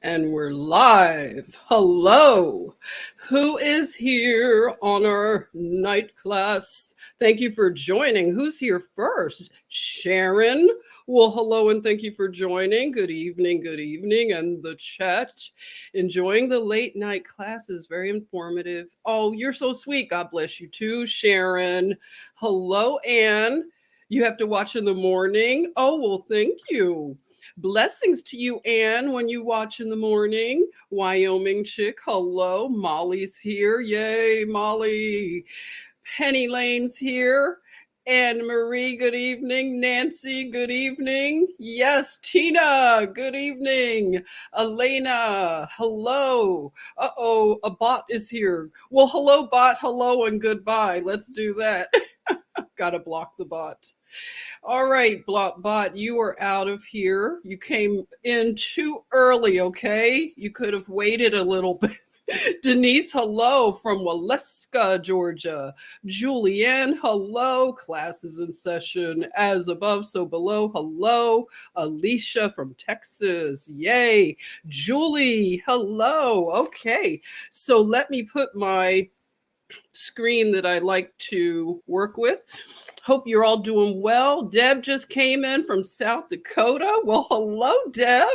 And we're live. Hello. Who is here on our night class? Thank you for joining. Who's here first? Sharon. Well, hello and thank you for joining. Good evening, and the chat. Enjoying the late night classes. Very informative. Oh, you're so sweet. God bless you too, Sharon. Hello, Anne. You have to watch in the morning. Oh, well, thank you. Blessings to you, Anne, when you watch in the morning. Wyoming chick, hello. Molly's here. Yay, Molly. Penny Lane's here. Anne Marie, good evening. Nancy, good evening. Yes, Tina, good evening. Elena, hello. Uh-oh, a bot is here. Well, hello, bot, hello, and goodbye. Let's do that. Gotta block the bot. All right, Bot, you are out of here. You came in too early, okay? You could have waited a little bit. Denise, hello from Waleska, Georgia. Julianne, hello. Class is in session. As above, so below. Hello. Alicia from Texas. Yay. Julie, hello. Okay, so let me put my screen that I like to work with. Hope you're all doing well. Deb just came in from South Dakota. Well, hello, Deb.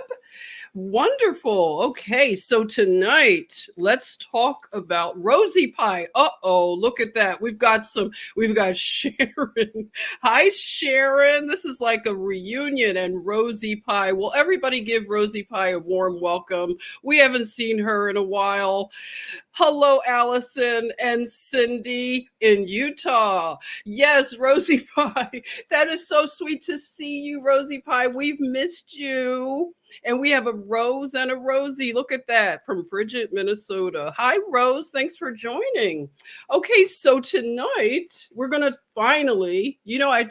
Wonderful. Okay, so tonight let's talk about Rosie Pie. Uh-oh, look at that. We've got Sharon. Hi, Sharon. This is like a reunion and Rosie Pie. Will everybody give Rosie Pie a warm welcome? We haven't seen her in a while. Hello, Allison and Cindy in Utah. Yes, Rosie Pie. That is so sweet to see you, Rosie Pie. We've missed you. And we have a Rose and a Rosie. Look at that from Frigid, Minnesota. Hi, Rose. Thanks for joining. Okay, so tonight we're going to finally,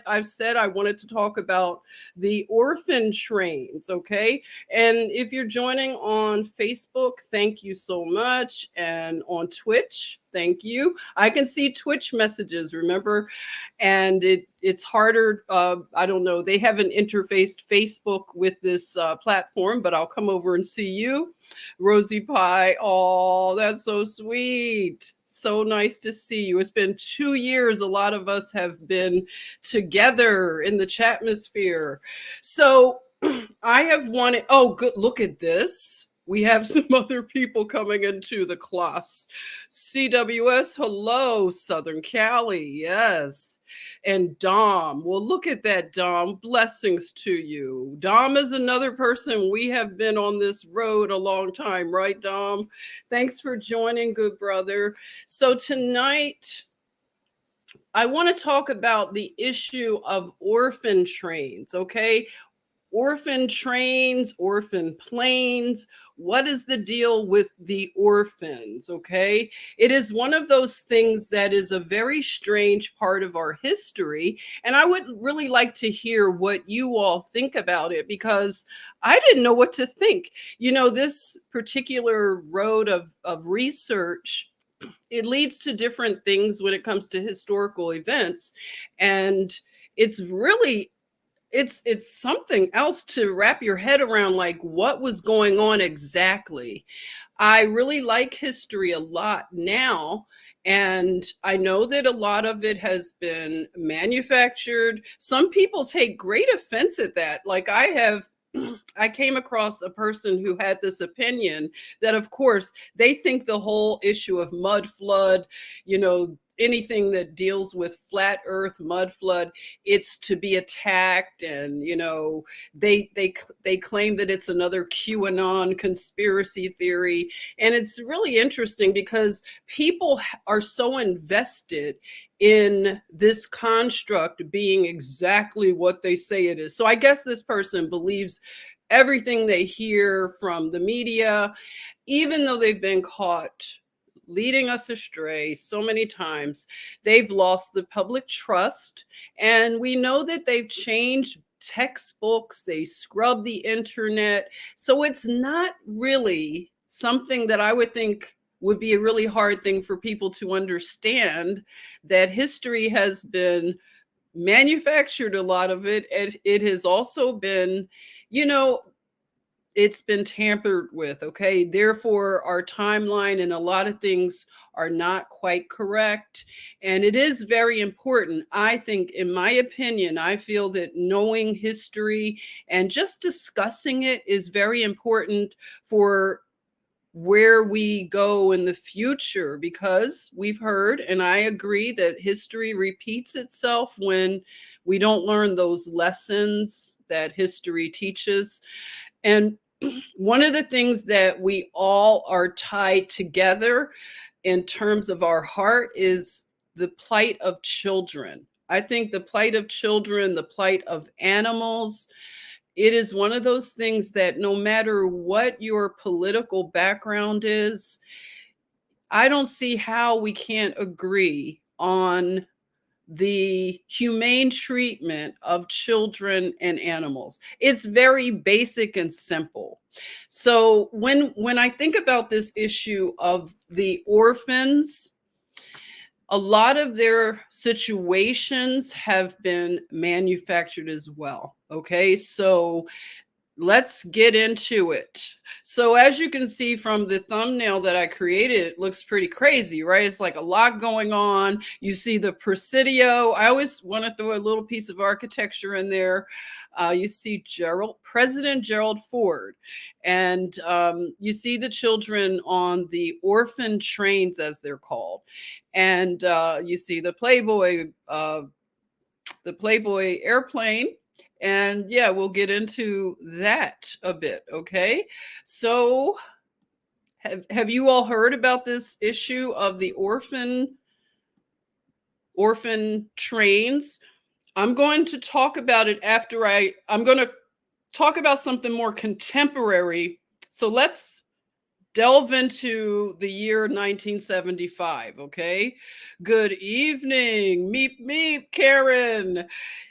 I've said I wanted to talk about the Orphan Trains, okay? And if you're joining on Facebook, thank you so much. And on Twitch, thank you. I can see Twitch messages, remember? And it's harder. I don't know. They haven't interfaced Facebook with this platform, but I'll come over and see you. Rosie Pie. Oh, that's so sweet. So nice to see you. It's been 2 years. A lot of us have been together in the chatmosphere. So I have wanted, oh, good. Look at this. We have some other people coming into the class. CWS, hello, Southern Cali, yes. And Dom, well, look at that, Dom. Blessings to you. Dom is another person. We have been on this road a long time, right, Dom? Thanks for joining, good brother. So tonight, I want to talk about the issue of orphan trains, okay? Orphan trains, orphan planes. What is the deal with the orphans? Okay. It is one of those things that is a very strange part of our history. And I would really like to hear what you all think about it because I didn't know what to think. This particular road of research, it leads to different things when it comes to historical events. And it's really it's something else to wrap your head around, like what was going on exactly. I really like history a lot now, and I know that a lot of it has been manufactured. Some people take great offense at that. Like I came across a person who had this opinion that, of course, they think the whole issue of mud flood, anything that deals with flat earth, mud flood, it's to be attacked. And they claim that it's another QAnon conspiracy theory. And it's really interesting because people are so invested in this construct being exactly what they say it is. So I guess this person believes everything they hear from the media, even though they've been caught leading us astray so many times. They've lost the public trust, and we know that they've changed textbooks, they scrub the internet. So it's not really something that I would think would be a really hard thing for people to understand, that history has been manufactured, a lot of it, and it has also been, you know, it's been tampered with, okay? Therefore, our timeline and a lot of things are not quite correct. And it is very important. I think, in my opinion, I feel that knowing history and just discussing it is very important for where we go in the future, because we've heard, and I agree, that history repeats itself when we don't learn those lessons that history teaches. And one of the things that we all are tied together in terms of our heart is the plight of children. I think the plight of children, the plight of animals, it is one of those things that no matter what your political background is, I don't see how we can't agree on the humane treatment of children and animals. It's very basic and simple. So when I think about this issue of the orphans, a lot of their situations have been manufactured as well. Okay, so let's get into it. So as you can see from the thumbnail that I created, it looks pretty crazy, right? It's like a lot going on. You see the Presidio. I always want to throw a little piece of architecture in there. You see President Gerald Ford, and you see the children on the orphan trains, as they're called, and you see the Playboy airplane. And yeah, we'll get into that a bit. Okay. So have you all heard about this issue of the orphan trains? I'm going to talk about it after I'm going to talk about something more contemporary. So let's delve into the year 1975, okay? Good evening, meep meep, Karen.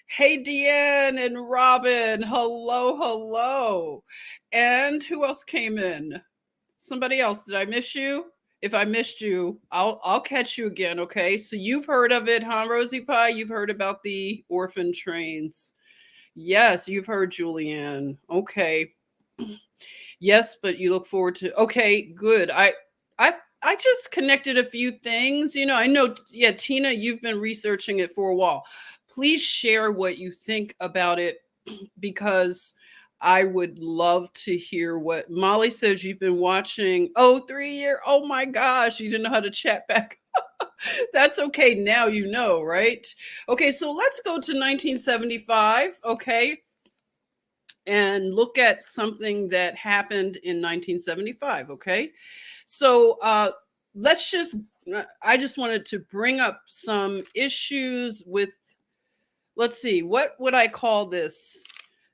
Hey, Deanne and Robin. Hello, hello. And who else came in? Somebody else. Did I miss you? If I missed you, I'll catch you again, okay? So you've heard of it, huh, Rosie Pie? You've heard about the orphan trains. Yes, you've heard, Julianne. Okay. Yes, but you look forward to. Okay, good. I I just connected a few things. You know, I know. Yeah, Tina, you've been researching it for a while. Please share what you think about it, because I would love to hear what Molly says. You've been watching. Oh, 3 year. Oh my gosh, you didn't know how to chat back. That's okay. Now you know, right? Okay, so let's go to 1975. Okay, and look at something that happened in 1975. Okay, so let's just I just wanted to bring up some issues with, let's see, what would I call this?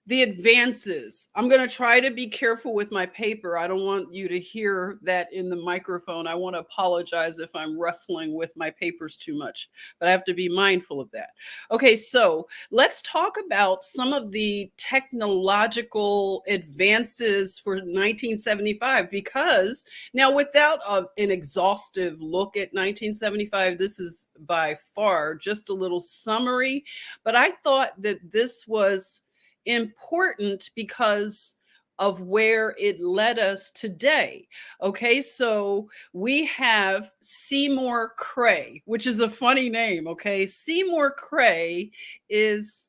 The advances. I'm going to try to be careful with my paper. I don't want you to hear that in the microphone. I want to apologize if I'm wrestling with my papers too much, but I have to be mindful of that. Okay, so let's talk about some of the technological advances for 1975, because now, without an exhaustive look at 1975, this is by far just a little summary, but I thought that this was important because of where it led us today. Okay, so we have Seymour Cray, which is a funny name. Okay, Seymour Cray is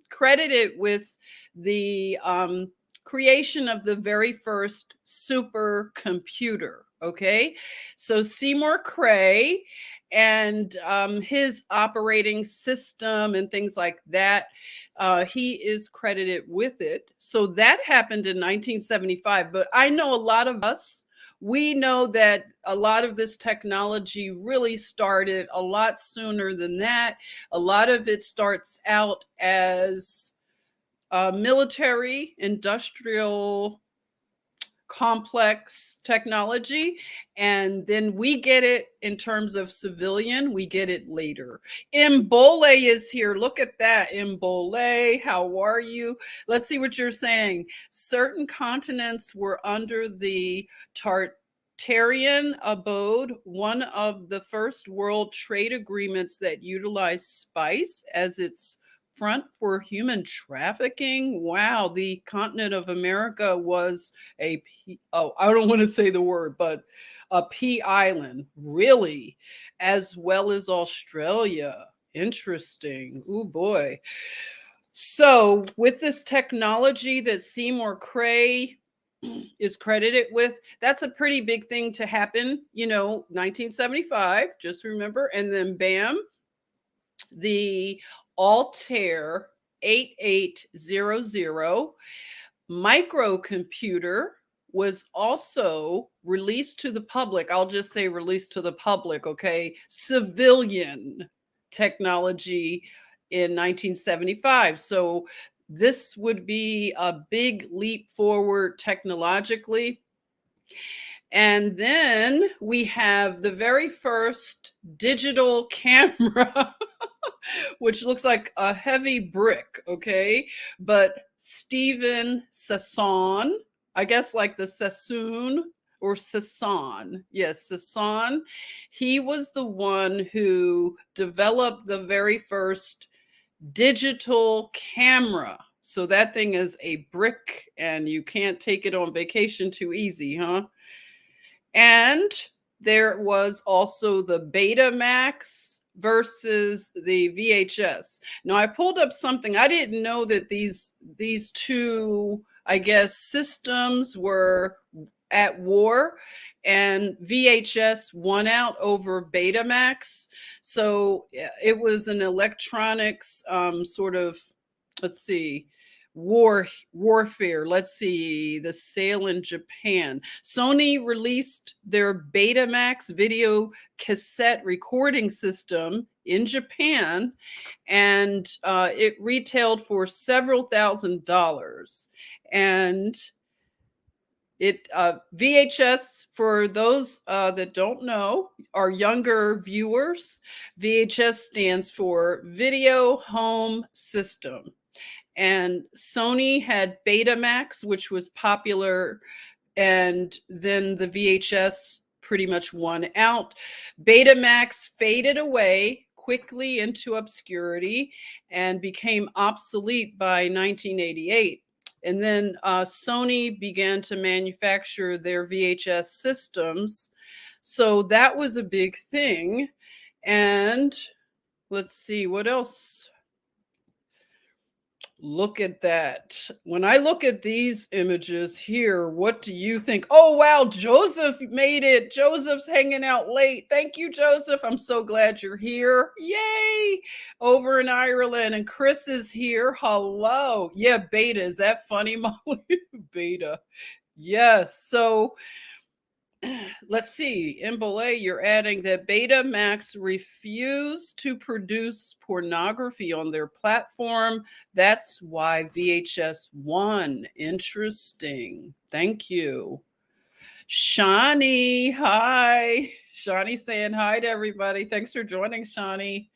credited with the creation of the very first supercomputer. Okay, so Seymour Cray and his operating system and things like that, he is credited with it. So that happened in 1975. But I know a lot of us, we know that a lot of this technology really started a lot sooner than that. A lot of it starts out as military, industrial, complex technology, and then we get it in terms of civilian, we get it later. Mbole is here. Look at that. Mbole, how are you? Let's see what you're saying. Certain continents were under the Tartarian abode, one of the first world trade agreements that utilized spice as its front for human trafficking. Wow, the continent of America was I don't want to say the word, but a P island, really, as well as Australia. Interesting. Oh boy. So, with this technology that Seymour Cray is credited with, that's a pretty big thing to happen, 1975, just remember. And then, bam, the Altair 8800 microcomputer was also released to the public. I'll just say released to the public, okay? Civilian technology in 1975. So this would be a big leap forward technologically. And then we have the very first digital camera, which looks like a heavy brick, okay? But Stephen Sasson, I guess like the Sassoon or Sasson. Yes, Sasson. He was the one who developed the very first digital camera. So that thing is a brick and you can't take it on vacation too easy, huh? And there was also the Betamax versus the VHS. Now I pulled up something. I didn't know that these two, I guess, systems were at war, and VHS won out over Betamax. So it was an electronics sort of, let's see, warfare. Let's see, the sale in Japan. Sony released their Betamax video cassette recording system in Japan, and it retailed for several $1,000s. And it VHS, for those that don't know, our younger viewers, VHS stands for Video Home System. And Sony had Betamax, which was popular, and then the VHS pretty much won out. Betamax faded away quickly into obscurity and became obsolete by 1988. And then Sony began to manufacture their VHS systems. So that was a big thing. And let's see, what else? Look at that. When I look at these images here, what do you think? Oh, wow, Joseph made it. Joseph's hanging out late. Thank you, Joseph. I'm so glad you're here. Yay! Over in Ireland. And Chris is here. Hello. Yeah, Beta. Is that funny, Molly? Beta. Yes. So let's see. In Belay, you're adding that Betamax refused to produce pornography on their platform. That's why VHS won. Interesting. Thank you. Shani, hi. Shani saying hi to everybody. Thanks for joining, Shani.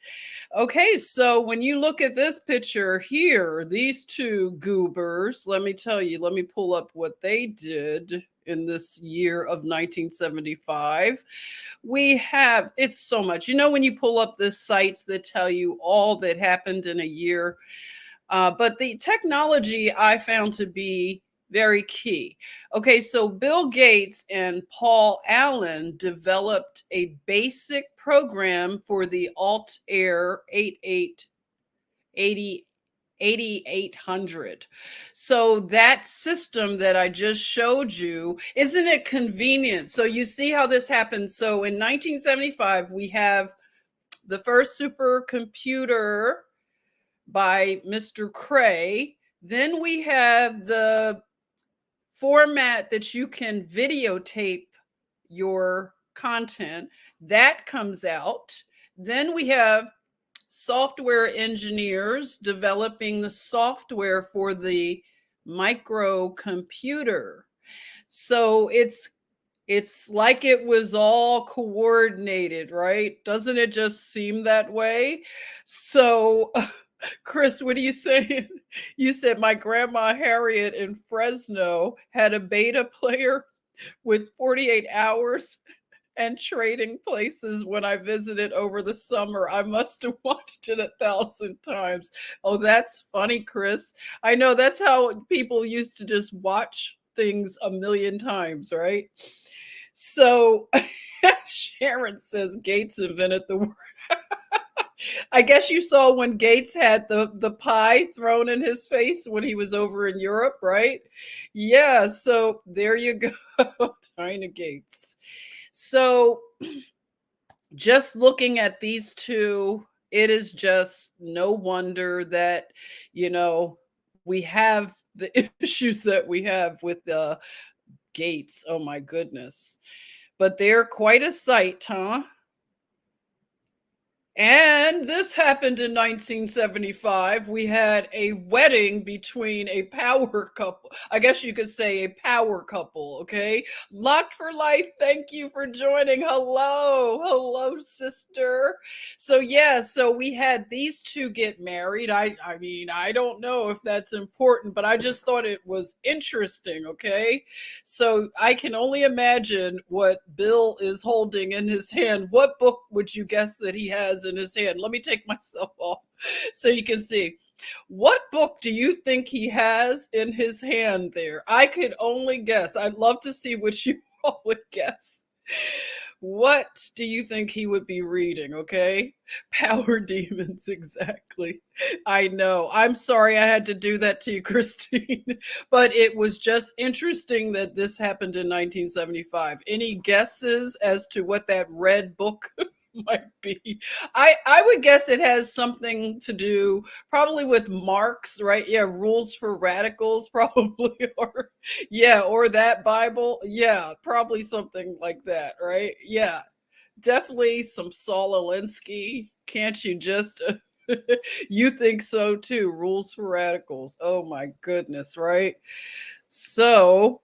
Okay, so when you look at this picture here, these two goobers, let me tell you, let me pull up what they did in this year of 1975. We have, it's so much. When you pull up the sites that tell you all that happened in a year, but the technology I found to be very key. Okay, so Bill Gates and Paul Allen developed a basic program for the Altair 8800. So that system that I just showed you, isn't it convenient? So you see how this happened. So in 1975, we have the first supercomputer by Mr. Cray. Then we have the format that you can videotape your content. That comes out. Then we have software engineers developing the software for the microcomputer. So it's like it was all coordinated, right? Doesn't it just seem that way? So Chris, what are you saying? You said my grandma Harriet in Fresno had a beta player with 48 hours. and Trading Places when I visited over the summer. I must have watched it 1,000 times. Oh, that's funny, Chris. I know that's how people used to just watch things a million times, right? So Sharon says Gates invented the word. I guess you saw when Gates had the pie thrown in his face when he was over in Europe, right? Yeah, so there you go. China Gates. So just looking at these two, it is just no wonder that, you know, we have the issues that we have with Gates. Oh my goodness. But they're quite a sight, huh? And this happened in 1975. We had a wedding between a power couple. I guess you could say a power couple, okay? Locked for Life, thank you for joining. Hello. Hello, sister. So yeah, so we had these two get married. I mean, I don't know if that's important, but I just thought it was interesting, okay? So I can only imagine what Bill is holding in his hand. What book would you guess that he has in his hand? Let me take myself off so you can see. What book do you think he has in his hand there? I could only guess. I'd love to see what you all would guess. What do you think he would be reading? Okay. Power Demons, exactly. I know. I'm sorry I had to do that to you, Christine, but it was just interesting that this happened in 1975. Any guesses as to what that red book might be? I would guess it has something to do probably with Marx, right? Yeah, Rules for Radicals, probably, or yeah, or that Bible. Yeah, probably something like that, right? Yeah, definitely some Saul Alinsky. Can't you just? You think so too? Rules for Radicals. Oh my goodness, right? So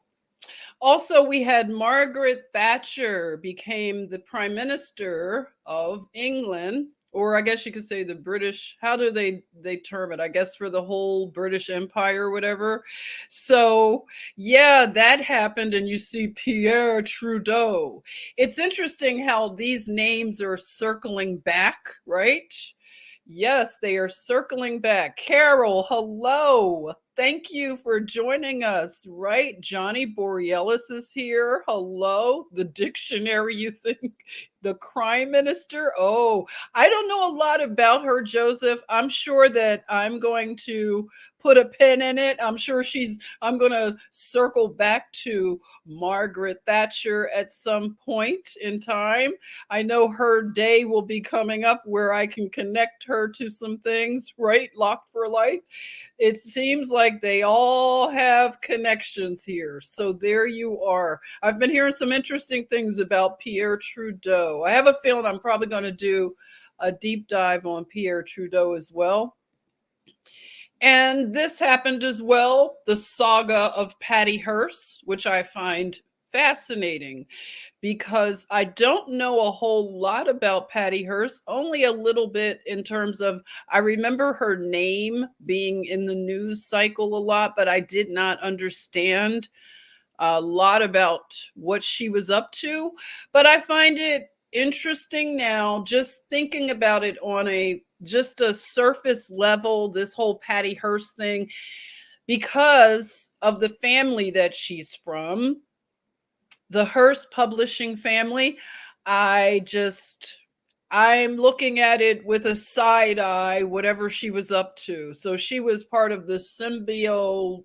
also, we had Margaret Thatcher became the Prime Minister of England, or I guess you could say the British. How do they term it? I guess for the whole British Empire or whatever. So yeah, that happened, and you see Pierre Trudeau. It's interesting how these names are circling back, right? Yes, they are circling back. Carol, hello. Thank you for joining us, right? Johnny Borealis is here. Hello. The dictionary, you think? The crime minister? Oh, I don't know a lot about her, Joseph. I'm sure that I'm going to put a pin in it. I'm going to circle back to Margaret Thatcher at some point in time. I know her day will be coming up where I can connect her to some things, right? Locked for Life. It seems like they all have connections here. So there you are. I've been hearing some interesting things about Pierre Trudeau. I have a feeling I'm probably going to do a deep dive on Pierre Trudeau as well. And this happened as well, the saga of Patty Hearst, which I find fascinating because I don't know a whole lot about Patty Hearst, only a little bit in terms of I remember her name being in the news cycle a lot, but I did not understand a lot about what she was up to. But I find it interesting now, just thinking about it on just a surface level, this whole Patty Hearst thing, because of the family that she's from, the Hearst publishing family. I just I'm looking at it with a side eye, whatever she was up to. So she was part of the Symbionese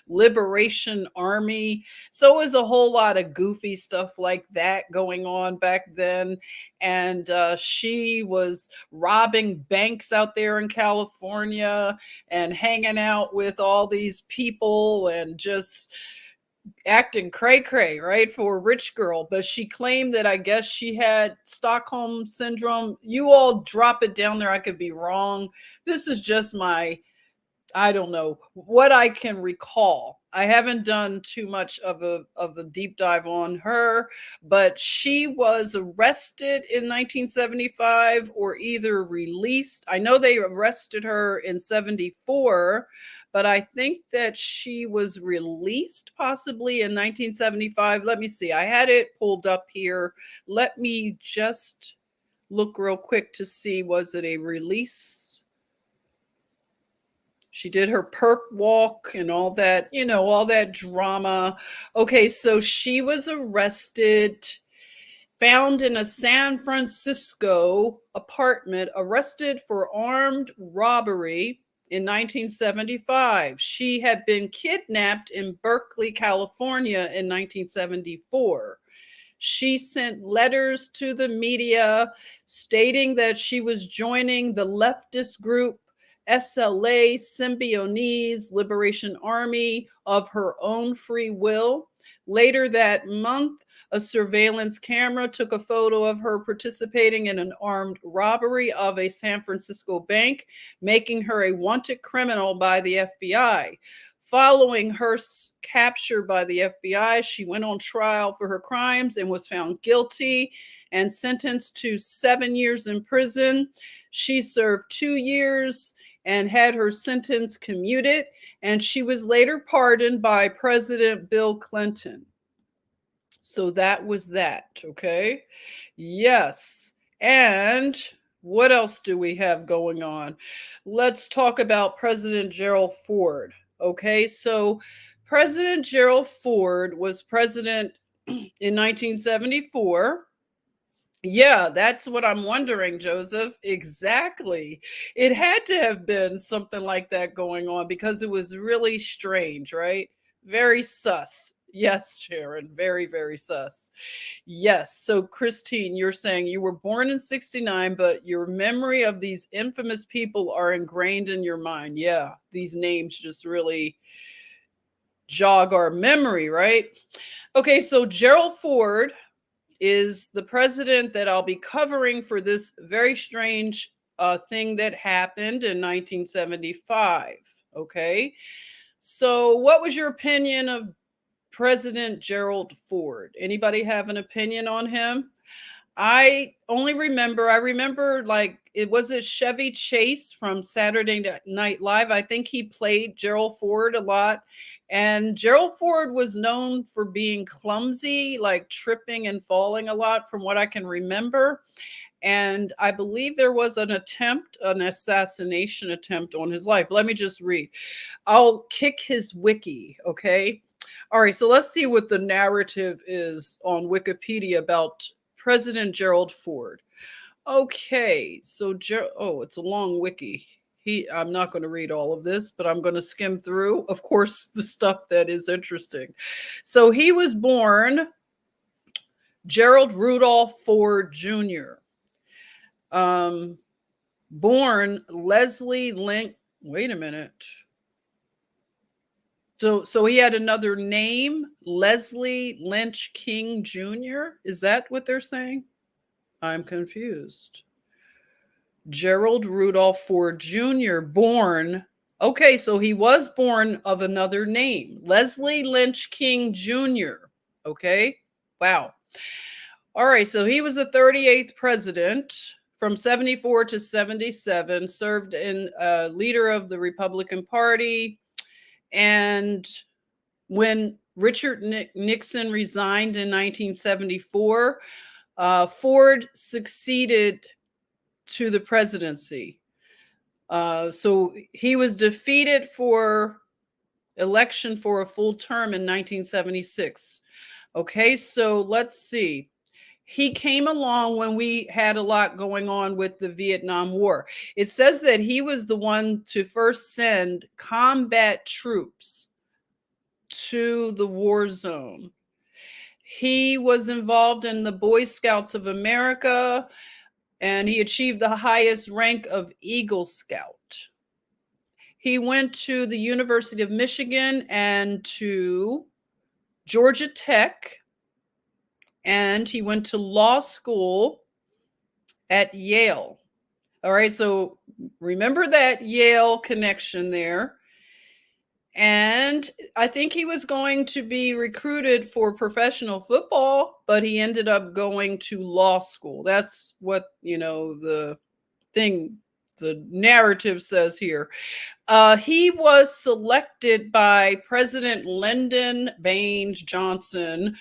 Liberation Army. So it was a whole lot of goofy stuff like that going on back then. And she was robbing banks out there in California and hanging out with all these people and just acting cray cray, right, for a rich girl. But she claimed that I guess she had Stockholm syndrome. You all drop it down there. I could be wrong. This is just my I don't know what I can recall. I haven't done too much of a deep dive on her, but she was arrested in 1975 or either released. I know they arrested her in 74, but I think that she was released possibly in 1975. Let me see. I had it pulled up here. Let me just look real quick to see, was it a release? She did her perp walk and all that, all that drama. Okay, so she was arrested, found in a San Francisco apartment, arrested for armed robbery in 1975. She had been kidnapped in Berkeley, California in 1974. She sent letters to the media stating that she was joining the leftist group SLA, Symbionese Liberation Army, of her own free will. Later that month, a surveillance camera took a photo of her participating in an armed robbery of a San Francisco bank, making her a wanted criminal by the FBI. Following her capture by the FBI, she went on trial for her crimes and was found guilty and sentenced to 7 years in prison. She served 2 years and had her sentence commuted, and she was later pardoned by President Bill Clinton. So that was that, okay? Yes. And what else do we have going on? Let's talk about President Gerald Ford. Okay, so President Gerald Ford was president in 1974. Yeah, that's what I'm wondering, Joseph. Exactly. It had to have been something like that going on because it was really strange, right? Very sus. Yes, Sharon, very, very sus. Yes. So, Christine, you're saying you were born in 69, but your memory of these infamous people are ingrained in your mind. Yeah, these names just really jog our memory, right? Okay, so Gerald Ford is the president that I'll be covering for this very strange thing that happened in 1975. Okay, so what was your opinion of President Gerald Ford? Anybody have an opinion on him? I remember like it was a Chevy Chase from Saturday Night Live. I think he played Gerald Ford a lot. And Gerald Ford was known for being clumsy, like tripping and falling a lot from what I can remember. And I believe there was an assassination attempt on his life. Let me just read. I'll kick his wiki, okay? All right, so let's see what the narrative is on Wikipedia about President Gerald Ford. Okay, so it's a long wiki. I'm not going to read all of this, but I'm going to skim through, of course, the stuff that is interesting. So he was born Gerald Rudolph Ford Jr. Born Leslie Link. Wait a minute. So he had another name, Leslie Lynch King Jr. Is that what they're saying? I'm confused. Gerald Rudolph Ford Jr. born. Okay, so he was born of another name, Leslie Lynch King Jr. Okay, wow. All right, so he was the 38th president from 74 to 77, served in leader of the Republican Party. And when Richard Nixon resigned in 1974, Ford succeeded to the presidency. So he was defeated for election for a full term in 1976. Okay, so let's see. He came along when we had a lot going on with the Vietnam War. It says that he was the one to first send combat troops to the war zone. He was involved in the Boy Scouts of America, and he achieved the highest rank of Eagle Scout. He went to the University of Michigan and to Georgia Tech, and he went to law school at Yale. All right, so remember that Yale connection there. And I think he was going to be recruited for professional football, but he ended up going to law school. That's what, thing, the narrative says here. He was selected by President Lyndon Baines Johnson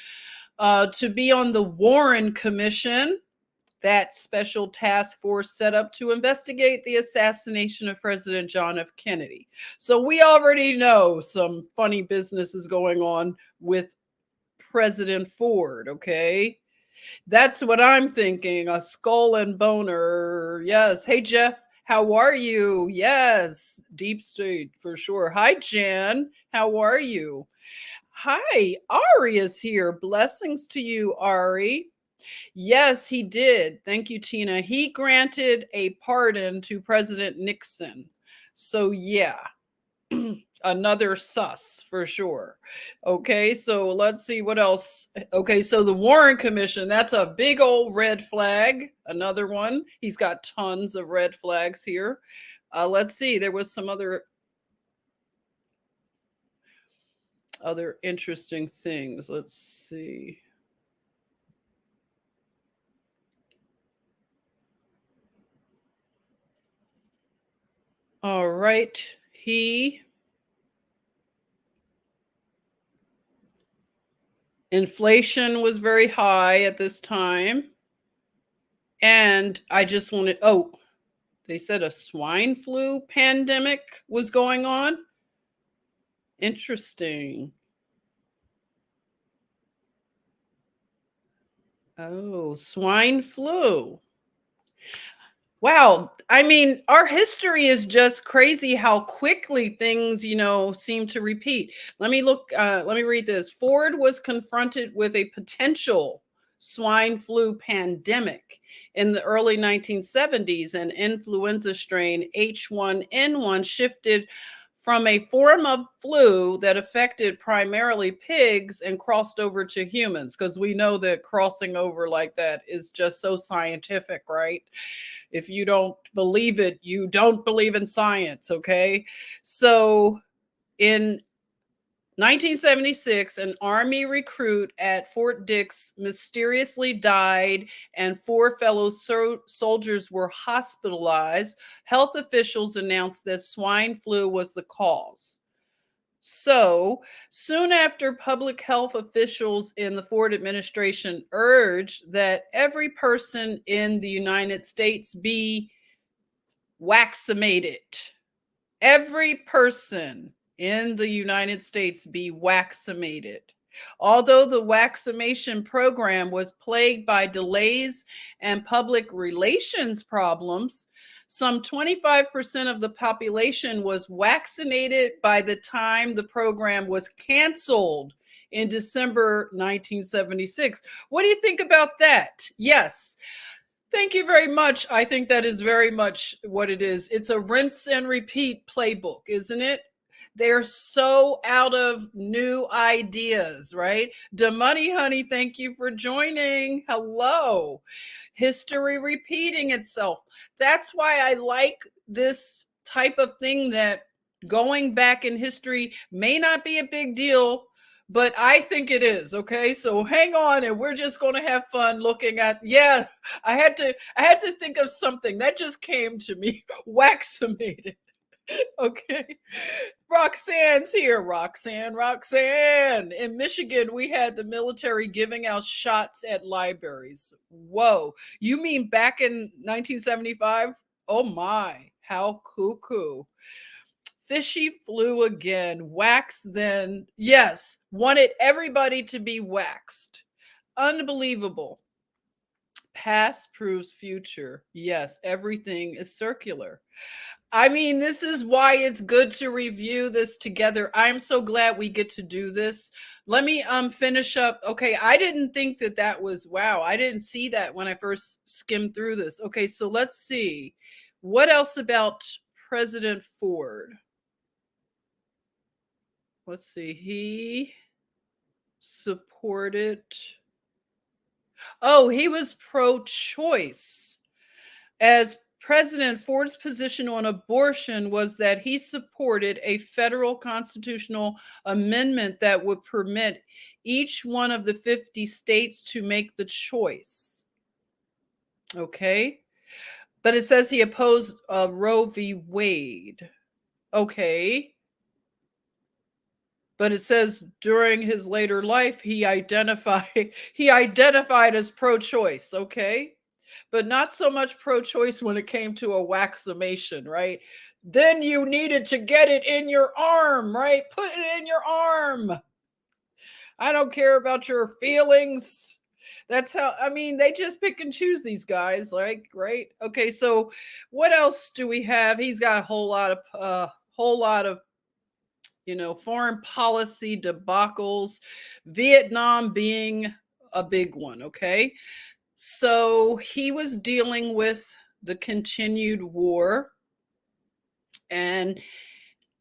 to be on the Warren Commission, that special task force set up to investigate the assassination of President John F. Kennedy. So we already know some funny business is going on with President Ford, okay? That's what I'm thinking. A skull and boner. Yes. Hey, Jeff, how are you? Yes. Deep state for sure. Hi, Jen. How are you? Hi, Ari is here. Blessings to you, Ari. Yes, he did. Thank you, Tina. He granted a pardon to President Nixon. So, yeah, another sus for sure. Okay, so let's see what else. Okay, so the Warren Commission, that's a big old red flag. Another one. He's got tons of red flags here. Let's see. There was some other interesting things. Let's see. All right. Inflation was very high at this time. And I just wanted, they said a swine flu pandemic was going on. Interesting. Oh, swine flu. Wow. I mean, our history is just crazy how quickly things, seem to repeat. Let me read this. Ford was confronted with a potential swine flu pandemic in the early 1970s. An influenza strain H1N1 shifted from a form of flu that affected primarily pigs and crossed over to humans, because we know that crossing over like that is just so scientific, right? If you don't believe it, you don't believe in science, okay? So in 1976, an Army recruit at Fort Dix mysteriously died, and 4 fellow soldiers were hospitalized. Health officials announced that swine flu was the cause. So, soon after, public health officials in the Ford administration urged that every person in the United States be vaccinated. Every person in the United States be vaccinated. Although the vaccination program was plagued by delays and public relations problems, some 25% of the population was vaccinated by the time the program was canceled in December 1976. What do you think about that? Yes. Thank you very much. I think that is very much what it is. It's a rinse and repeat playbook, isn't it? They're so out of new ideas, right? Da Money Honey, thank you for joining. Hello. History repeating itself. That's why I like this type of thing, that going back in history may not be a big deal, but I think it is. Okay, so hang on, and we're just going to have fun looking at. Yeah, I had to think of something that just came to me. Vaccinated. Okay. Roxanne's here. Roxanne. In Michigan, we had the military giving out shots at libraries. Whoa. You mean back in 1975? Oh my, how cuckoo. Fishy flu again. Wax then. Yes, wanted everybody to be waxed. Unbelievable. Past proves future. Yes, everything is circular. I mean, this is why it's good to review this together. I'm so glad we get to do this. Let me finish up. Okay, I didn't think that was, wow, I didn't see that when I first skimmed through this. Okay, so let's see. What else about President Ford? Let's see. He supported, he was pro-choice. As President Ford's position on abortion was that he supported a federal constitutional amendment that would permit each one of the 50 states to make the choice. Okay. But it says he opposed Roe v. Wade. Okay. But it says during his later life, he identified as pro-choice. Okay. But not so much pro-choice when it came to a waximation, right? Then you needed to get it in your arm, right? Put it in your arm. I don't care about your feelings. That's how, I mean, they just pick and choose these guys, like, right? Okay, so what else do we have? He's got a whole lot of foreign policy debacles, Vietnam being a big one, okay? So he was dealing with the continued war, and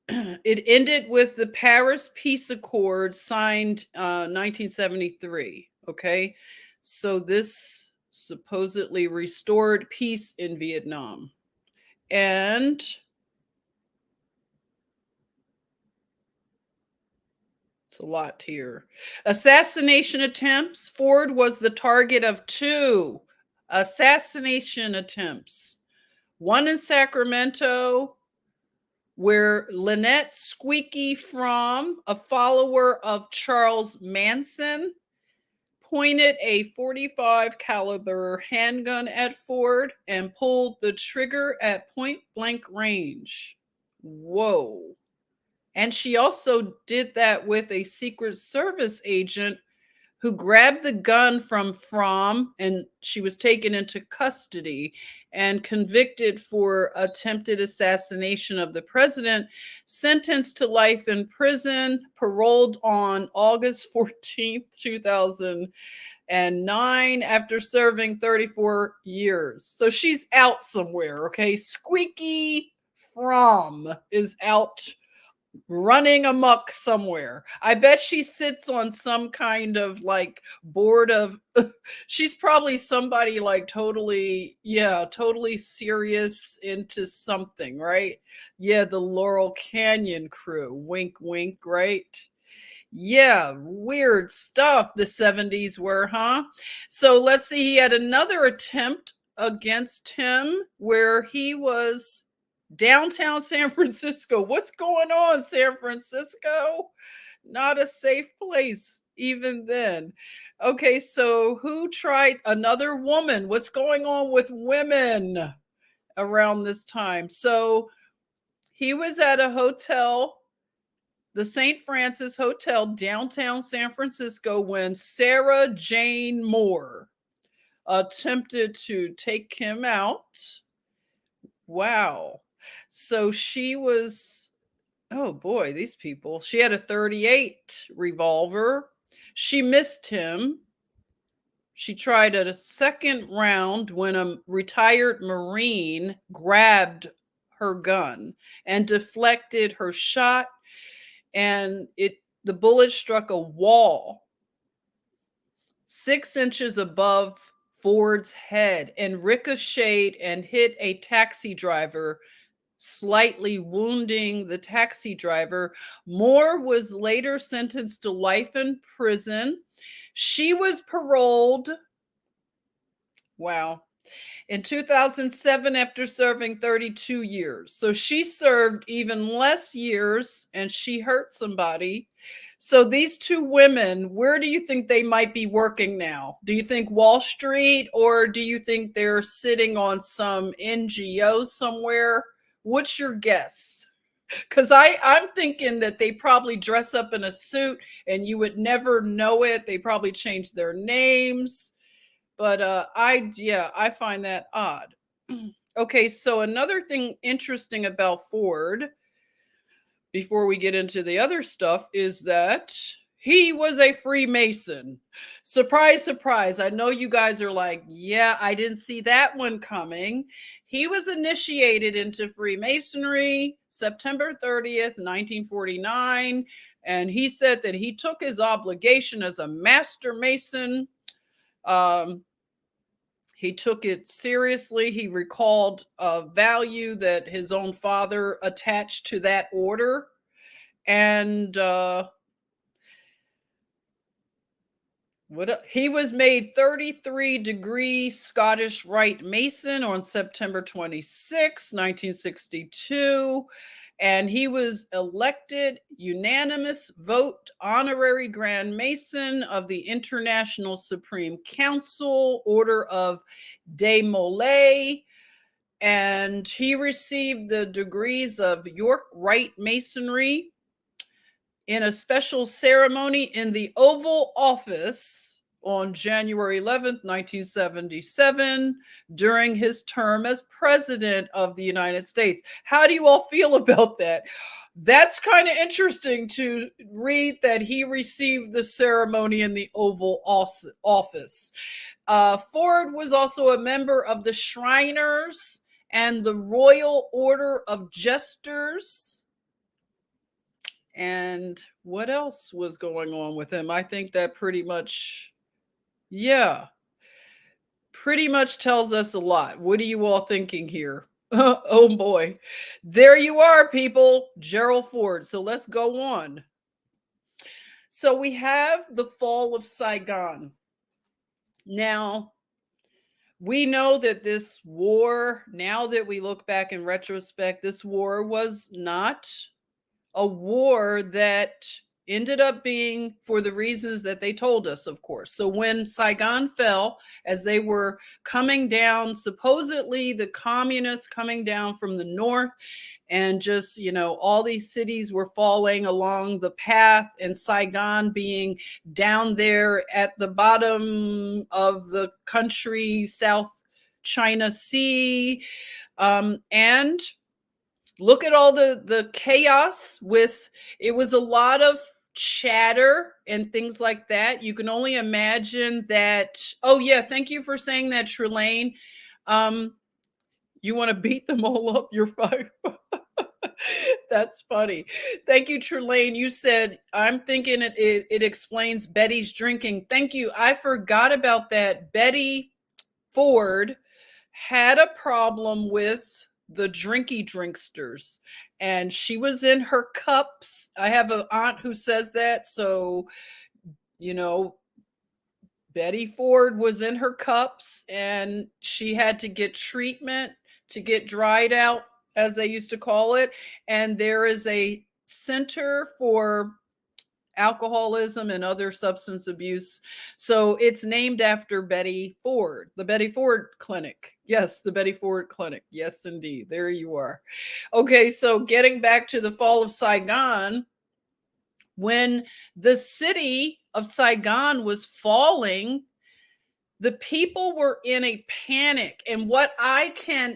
it ended with the Paris Peace Accord signed 1973. Okay, so this supposedly restored peace in Vietnam, and it's a lot here. Assassination attempts. Ford was the target of 2 assassination attempts. One in Sacramento, where Lynette Squeaky Fromm, a follower of Charles Manson, pointed a .45 caliber handgun at Ford and pulled the trigger at point blank range. Whoa. And she also did that with a Secret Service agent who grabbed the gun from Fromm, and she was taken into custody and convicted for attempted assassination of the president, sentenced to life in prison, paroled on August 14th, 2009 after serving 34 years. So she's out somewhere, okay? Squeaky Fromm is out running amok somewhere. I bet she sits on some kind of like board of she's probably somebody like totally serious into something, right? Yeah, the Laurel Canyon crew. Wink wink, right? Yeah, weird stuff the 70s were, huh? So let's see, he had another attempt against him where he was downtown San Francisco. What's going on, San Francisco? Not a safe place even then. Okay, so who tried another woman? What's going on with women around this time? So he was at a hotel, the St. Francis Hotel, downtown San Francisco, when Sarah Jane Moore attempted to take him out. Wow. So she was, oh boy, these people. She had a .38 revolver. She missed him. She tried at a second round when a retired Marine grabbed her gun and deflected her shot, and the bullet struck a wall 6 inches above Ford's head and ricocheted and hit a taxi driver, slightly wounding the taxi driver. Moore was later sentenced to life in prison. She was paroled. Wow. In 2007 after serving 32 years. So she served even less years and she hurt somebody. So these 2 women, where do you think they might be working now? Do you think Wall Street, or do you think they're sitting on some NGO somewhere? What's your guess? Because I'm thinking that they probably dress up in a suit and you would never know it. They probably change their names. But I find that odd. Okay, so another thing interesting about Ford, before we get into the other stuff, is that he was a Freemason. Surprise, surprise. I know you guys are like, yeah, I didn't see that one coming. He was initiated into Freemasonry September 30th, 1949. And he said that he took his obligation as a master Mason. He took it seriously. He recalled a value that his own father attached to that order. And he was made 33-degree Scottish Rite Mason on September 26, 1962. And he was elected unanimous vote honorary Grand Mason of the International Supreme Council, Order of De Molay. And he received the degrees of York Rite Masonry in a special ceremony in the Oval Office on January 11th, 1977, during his term as president of the United States. How do you all feel about that? That's kind of interesting to read that he received the ceremony in the Oval Office. Ford was also a member of the Shriners and the Royal Order of Jesters. And what else was going on with him? I think that pretty much tells us a lot. What are you all thinking here? Oh boy. There you are, people. Gerald Ford. So let's go on. So we have the fall of Saigon. Now, we know that this war, now that we look back in retrospect, this war was not a war that ended up being for the reasons that they told us, of course. So when Saigon fell, as they were coming down, supposedly the communists coming down from the north, and just, all these cities were falling along the path, and Saigon being down there at the bottom of the country, South China Sea. And look at all the chaos with, it was a lot of chatter and things like that. You can only imagine that. Oh yeah, thank you for saying that, Trelane. You want to beat them all up, you're fine. That's funny. Thank you, Trelane. You said, I'm thinking it explains Betty's drinking. Thank you. I forgot about that. Betty Ford had a problem with the drinky drinksters, and she was in her cups. I have an aunt who says that. So, Betty Ford was in her cups, and she had to get treatment to get dried out, as they used to call it. And there is a center for alcoholism and other substance abuse. So it's named after Betty Ford, the Betty Ford Clinic. Yes, the Betty Ford Clinic. Yes, indeed. There you are. Okay, so getting back to the fall of Saigon, when the city of Saigon was falling, the people were in a panic. And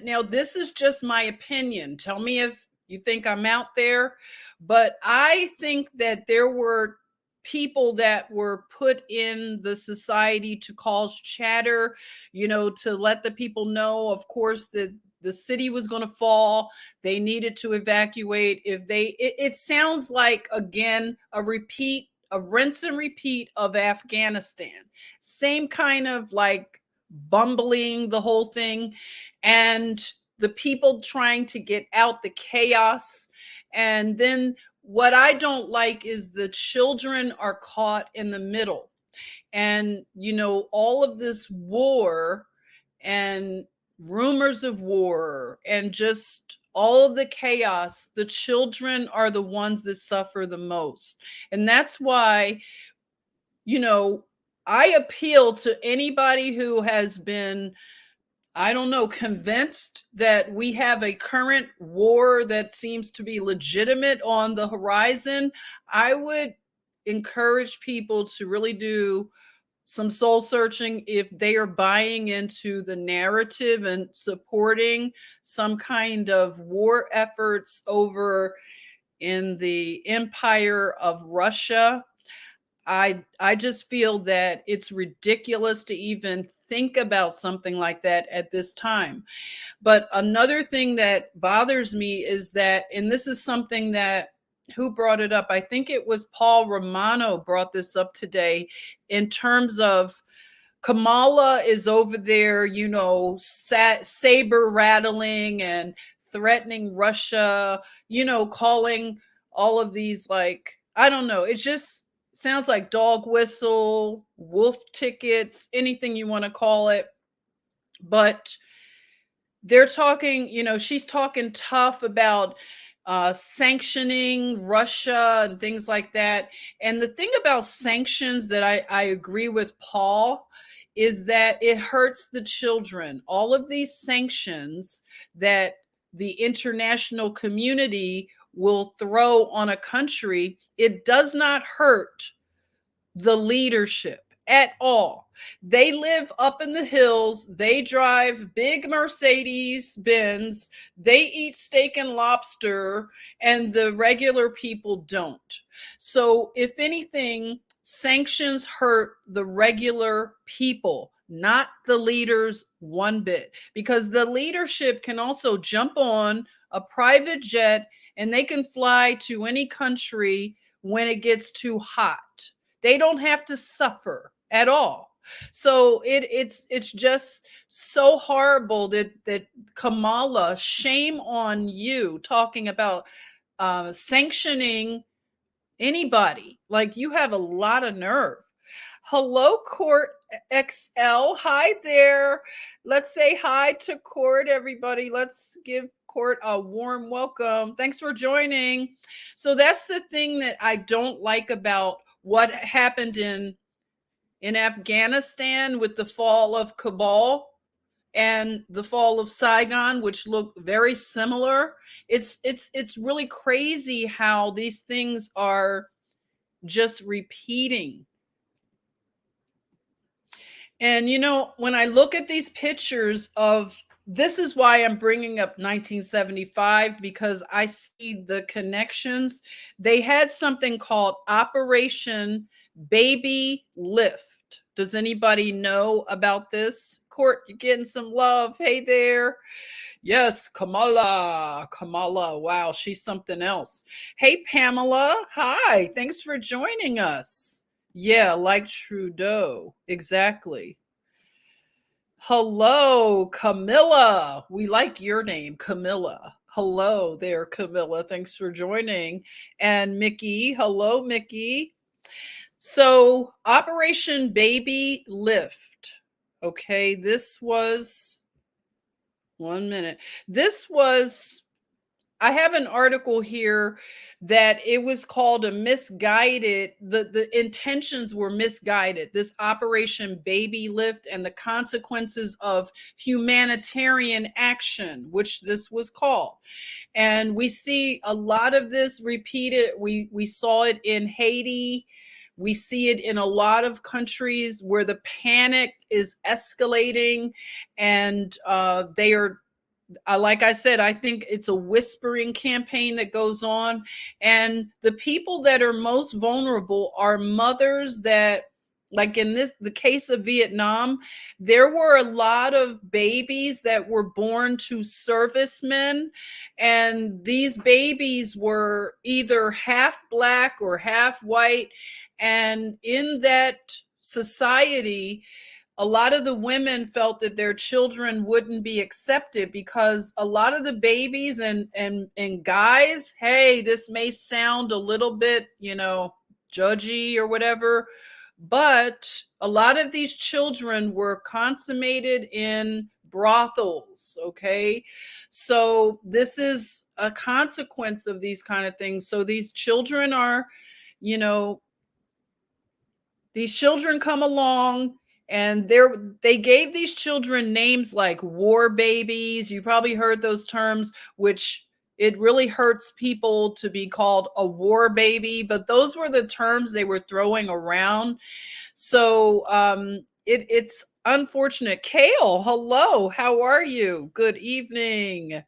now this is just my opinion. Tell me if you think I'm out there, but I think that there were people that were put in the society to cause chatter, to let the people know, of course, that the city was going to fall. They needed to evacuate. It sounds like, again, a rinse and repeat of Afghanistan. Same kind of like bumbling the whole thing, and the people trying to get out the chaos. And then what I don't like is the children are caught in the middle. And, all of this war and rumors of war and just all of the chaos, the children are the ones that suffer the most. And that's why, I appeal to anybody who has been, convinced that we have a current war that seems to be legitimate on the horizon. I would encourage people to really do some soul searching if they are buying into the narrative and supporting some kind of war efforts over in the empire of Russia. I just feel that it's ridiculous to even think about something like that at this time. But another thing that bothers me is that, and this is something that, who brought it up? I think it was Paul Romano brought this up today, in terms of Kamala is over there, saber rattling and threatening Russia, calling all of these, like, I don't know. It just sounds like dog whistle, wolf tickets, anything you want to call it. But they're talking, she's talking tough about sanctioning Russia and things like that. And the thing about sanctions that I agree with Paul is that it hurts the children. All of these sanctions that the international community will throw on a country, it does not hurt the leadership at all. They live up in the hills. They drive big Mercedes Benz. They eat steak and lobster, and the regular people don't. So, if anything, sanctions hurt the regular people, not the leaders one bit, because the leadership can also jump on a private jet and they can fly to any country when it gets too hot. They don't have to suffer at all. So it's just so horrible that Kamala, shame on you, talking about sanctioning anybody. Like, you have a lot of nerve. Hello, Court XL. Hi there. Let's say hi to Court, everybody. Let's give Court a warm welcome. Thanks for joining. So that's the thing that I don't like about what happened in Afghanistan with the fall of Kabul and the fall of Saigon, which look very similar. It's really crazy how these things are just repeating. And when I look at these pictures of, this is why I'm bringing up 1975, because I see the connections. They had something called Operation Babylift. Does anybody know about this? Court, you're getting some love. Hey there. Yes, Kamala. Wow, she's something else. Hey, Pamela. Hi. Thanks for joining us. Yeah, like Trudeau. Exactly. Hello, Camilla. We like your name, Camilla. Hello there, Camilla. Thanks for joining. And Mickey. Hello, Mickey. So, Operation Babylift. Okay, this was 1 minute. This was, I have an article here that it was called a misguided, the intentions were misguided. This Operation Babylift and the consequences of humanitarian action, which this was called. And we see a lot of this repeated. We saw it in Haiti. We see it in a lot of countries where the panic is escalating, and they are, like I said, I think it's a whispering campaign that goes on. And the people that are most vulnerable are mothers that, like in the case of Vietnam, there were a lot of babies that were born to servicemen. And these babies were either half black or half white. And in that society, a lot of the women felt that their children wouldn't be accepted because a lot of the babies and guys, hey, this may sound a little bit, judgy or whatever, but a lot of these children were consummated in brothels. Okay. So this is a consequence of these kind of things. So these children are, these children come along, and they gave these children names like war babies. You probably heard those terms, which it really hurts people to be called a war baby, but those were the terms they were throwing around. So it's unfortunate. Kale, hello, how are you? Good evening.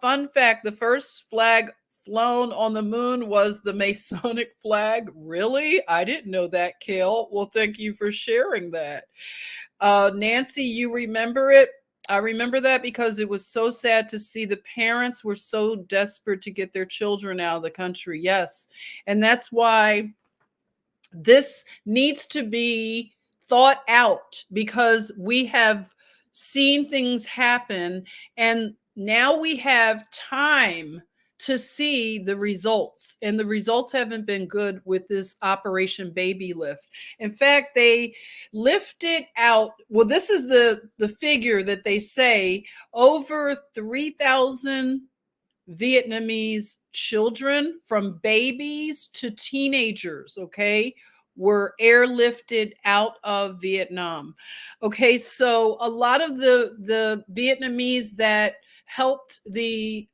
Fun fact, the first flag flown on the moon was the Masonic flag. Really? I didn't know that, Kale. Well, thank you for sharing that. Nancy, you remember it? I remember that because it was so sad to see the parents were so desperate to get their children out of the country. Yes. And that's why this needs to be thought out because we have seen things happen, and now we have time to see the results, and the results haven't been good with this Operation Babylift. In fact, they lifted out, well, this is the figure that they say, over 3,000 Vietnamese children, from babies to teenagers, okay, were airlifted out of Vietnam. Okay, so a lot of the Vietnamese that helped the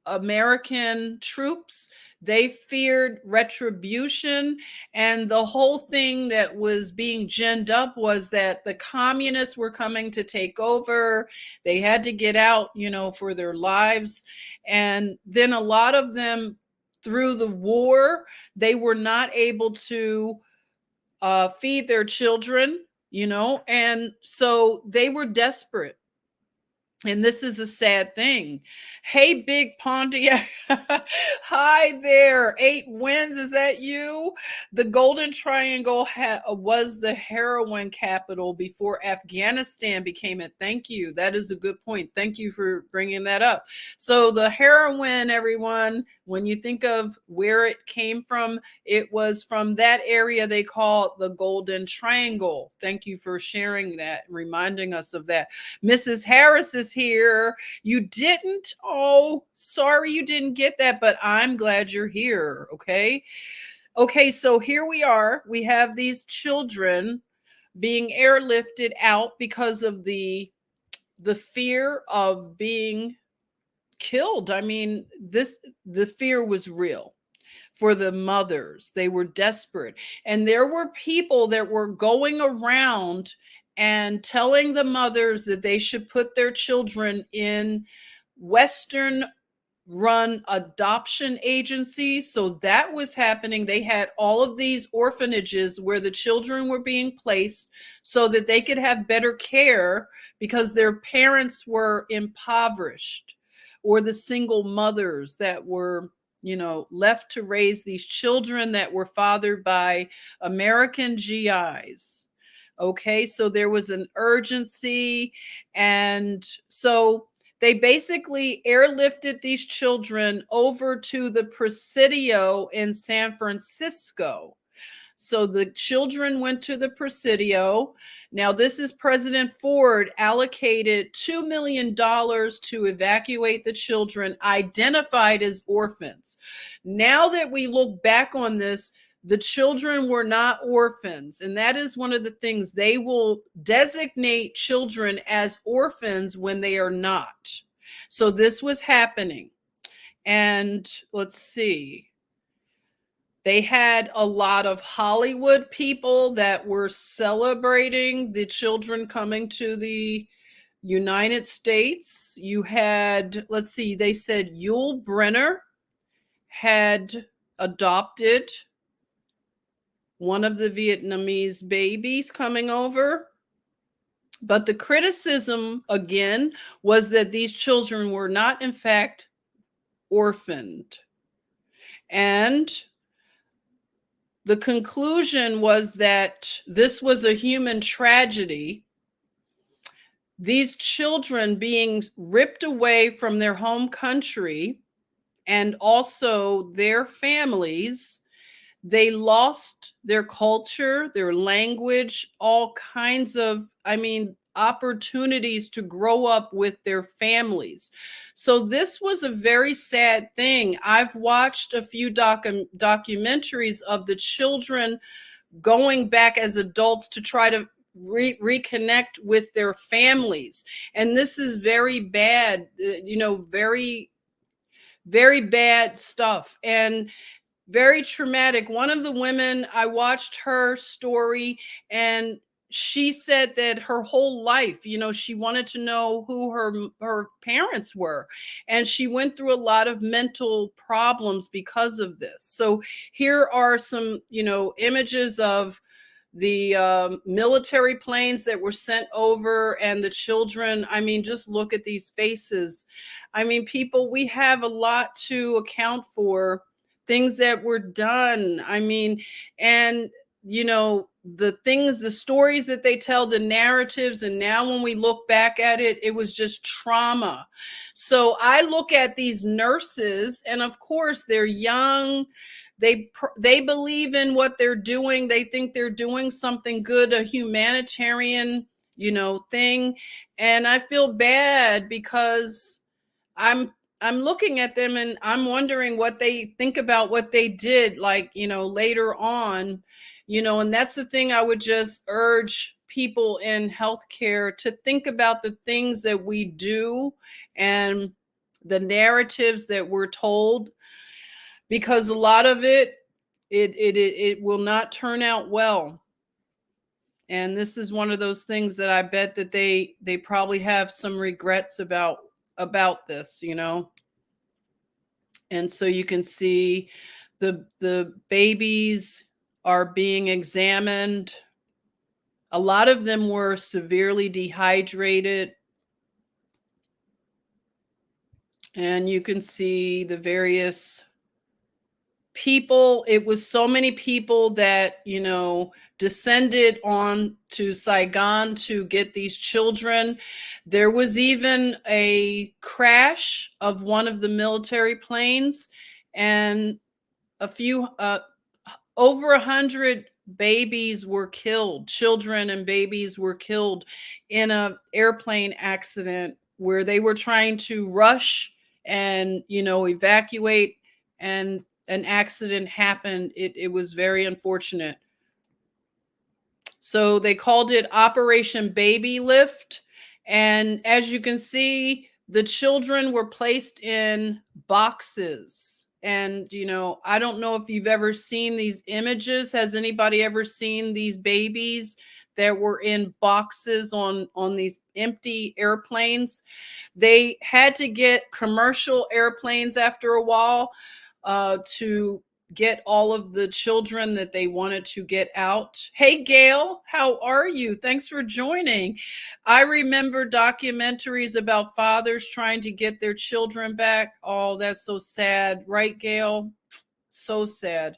American troops, they feared retribution. And the whole thing that was being ginned up was that the communists were coming to take over. They had to get out, for their lives. And then a lot of them, through the war, they were not able to feed their children, and so they were desperate. And this is a sad thing. Hey, Big Pontiac. Hi there. 8 Wins. Is that you? The Golden Triangle was the heroin capital before Afghanistan became it. Thank you. That is a good point. Thank you for bringing that up. So the heroin, everyone, when you think of where it came from, it was from that area they call the Golden Triangle. Thank you for sharing that, reminding us of that. Mrs. Harris is here. You didn't? Oh, sorry you didn't get that, but I'm glad you're here. Okay, so here we are. We have these children being airlifted out because of the fear of being killed. I mean, the fear was real for the mothers. They were desperate. And there were people that were going around and telling the mothers that they should put their children in Western run adoption agencies. So that was happening. They had all of these orphanages where the children were being placed so that they could have better care because their parents were impoverished, or the single mothers that were left to raise these children that were fathered by American GIs. Okay, so there was an urgency. And so they basically airlifted these children over to the Presidio in San Francisco. So the children went to the Presidio. Now, this is President Ford allocated $2 million to evacuate the children identified as orphans. Now that we look back on this, the children were not orphans. And that is one of the things. They will designate children as orphans when they are not. So this was happening. And let's see. They had a lot of Hollywood people that were celebrating the children coming to the United States. You had, let's see, they said Yul Brynner had adopted one of the Vietnamese babies coming over. But the criticism, again, was that these children were not, in fact, orphaned. And the conclusion was that this was a human tragedy. These children being ripped away from their home country and also their families, they lost their culture, their language, all kinds of, opportunities to grow up with their families. So this was a very sad thing. I've watched a few documentaries of the children going back as adults to try to reconnect with their families. And this is very bad, very, very bad stuff. And very traumatic. One of the women, I watched her story, and she said that her whole life, she wanted to know who her parents were. And she went through a lot of mental problems because of this. So here are some, images of the military planes that were sent over and the children. Just look at these faces. People, we have a lot to account for, things that were done. And the things, the stories that they tell, the narratives, and now when we look back at it, it was just trauma. So I look at these nurses, and of course they're young, they believe in what they're doing, they think they're doing something good, a humanitarian, thing. And I feel bad because I'm I'm looking at them and I'm wondering what they think about what they did, like, later on, and that's the thing I would just urge people in healthcare to think about, the things that we do and the narratives that we're told, because a lot of it will not turn out well. And this is one of those things that I bet that they probably have some regrets about this. And so you can see the babies are being examined. A lot of them were severely dehydrated. And you can see the various people. It was so many people that, descended on to Saigon to get these children. There was even a crash of one of the military planes, and a few over 100 babies were killed. Children and babies were killed in a airplane accident where they were trying to rush and evacuate, and an accident happened. It was very unfortunate. So they called it Operation Babylift. And as you can see, the children were placed in boxes. And, I don't know if you've ever seen these images. Has anybody ever seen these babies that were in boxes on these empty airplanes? They had to get commercial airplanes after a while to get all of the children that they wanted to get out. Hey, Gail, how are you? Thanks for joining. I remember documentaries about fathers trying to get their children back. Oh, that's so sad, right, Gail? So sad.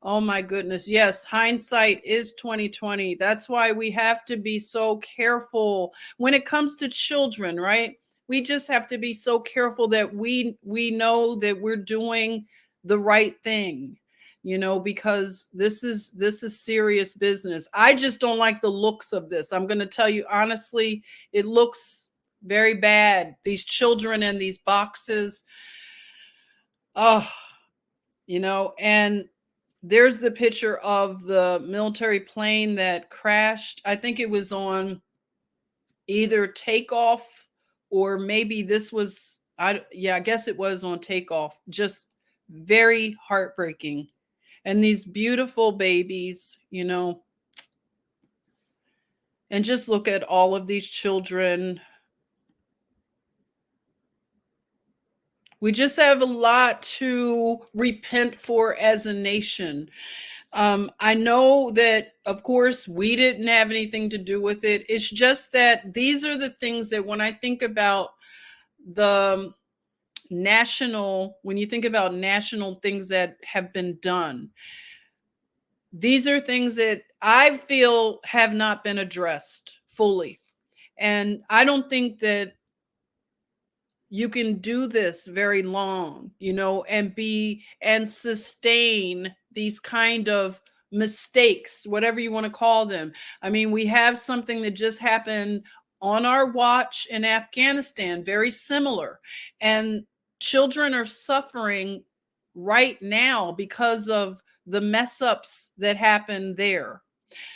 Oh my goodness. Yes, hindsight is 2020. That's why we have to be so careful when it comes to children, right? We just have to be so careful that we know that we're doing the right thing, because this is serious business. I just don't like the looks of this. I'm going to tell you honestly, it looks very bad. These children in these boxes. Oh, and there's the picture of the military plane that crashed. I think it was on either takeoff, or maybe this was, I guess it was on takeoff. Just very heartbreaking. And these beautiful babies, and just look at all of these children. We just have a lot to repent for as a nation. I know that, of course, we didn't have anything to do with it. It's just that these are the things that when I think about the when you think about national things that have been done, these are things that I feel have not been addressed fully. And I don't think that you can do this very long, and sustain these kind of mistakes, whatever you want to call them. I mean, we have something that just happened on our watch in Afghanistan, very similar. And children are suffering right now because of the mess ups that happened there.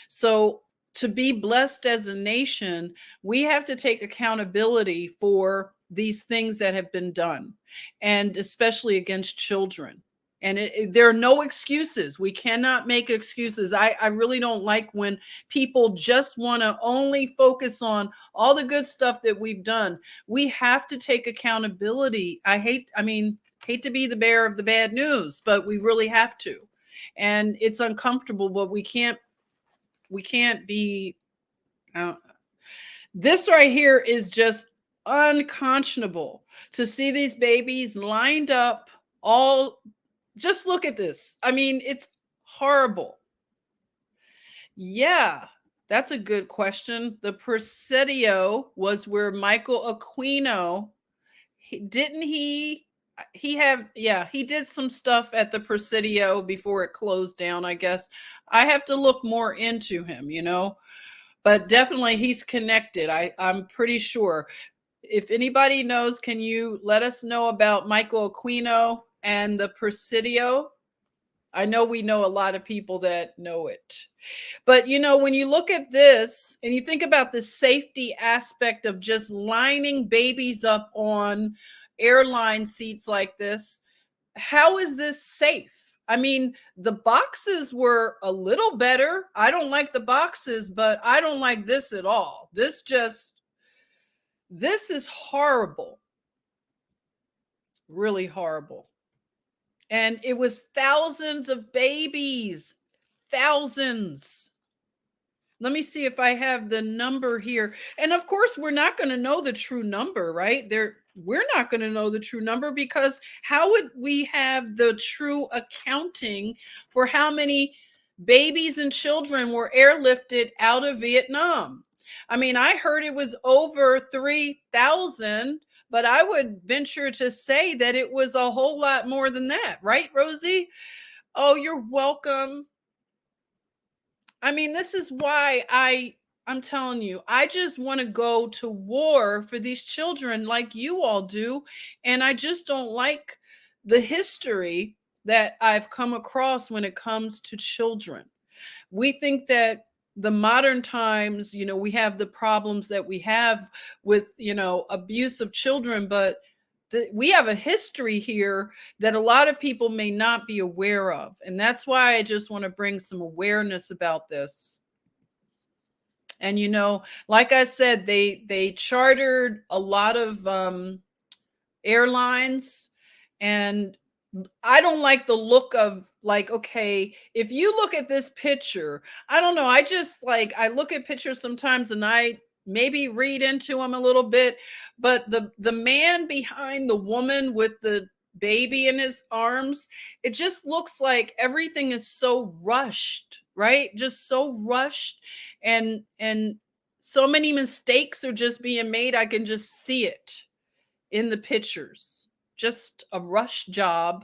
So to be blessed as a nation, we have to take accountability for these things that have been done, and especially against children. And there are no excuses. We cannot make excuses. I really don't like when people just want to only focus on all the good stuff that we've done. We have to take accountability. Hate to be the bearer of the bad news, but we really have to. And it's uncomfortable, but we can't be this right here is just unconscionable, to see these babies lined up. Just look at this. I mean, it's horrible. Yeah, that's a good question. The Presidio was where Michael Aquino, didn't he have, yeah, he did some stuff at the Presidio before it closed down, I guess. I have to look more into him. But definitely he's connected. I'm pretty sure. If anybody knows, can you let us know about Michael Aquino and the Presidio? I know we know a lot of people that know it. But when you look at this and you think about the safety aspect of just lining babies up on airline seats like this, how is this safe? I mean, the boxes were a little better. I don't like the boxes, but I don't like this at all. This is horrible. Really horrible. And it was thousands of babies. Thousands. Let me see if I have the number here. And of course, we're not going to know the true number, right? We're not going to know the true number, because how would we have the true accounting for how many babies and children were airlifted out of Vietnam? I mean, I heard it was over 3,000, but I would venture to say that it was a whole lot more than that, right, Rosie? Oh, you're welcome. I mean, this is why I'm telling you, I just want to go to war for these children like you all do. And I just don't like the history that I've come across when it comes to children. We think that the modern times, we have the problems that we have with, abuse of children, but we have a history here that a lot of people may not be aware of. And that's why I just want to bring some awareness about this. And, like I said, they chartered a lot of airlines, and I don't like the look of, like, okay, if you look at this picture, I don't know. I look at pictures sometimes and I maybe read into them a little bit, but the man behind the woman with the baby in his arms, it just looks like everything is so rushed, right? Just so rushed, and so many mistakes are just being made. I can just see it in the pictures. Just a rush job.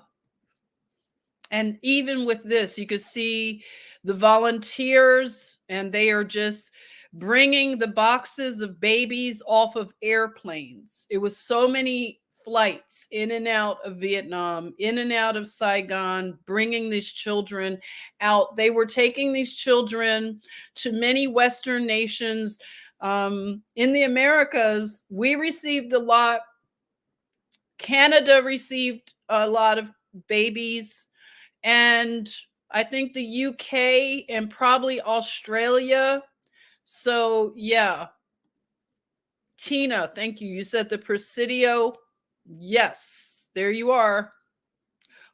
And even with this, you could see the volunteers, and they are just bringing the boxes of babies off of airplanes. It was so many flights in and out of Vietnam, in and out of Saigon, bringing these children out. They were taking these children to many Western nations. In the Americas, we received a lot. Canada received a lot of babies, and I think the UK and probably Australia. So, yeah. Tina, thank you. You said the Presidio. Yes, there you are.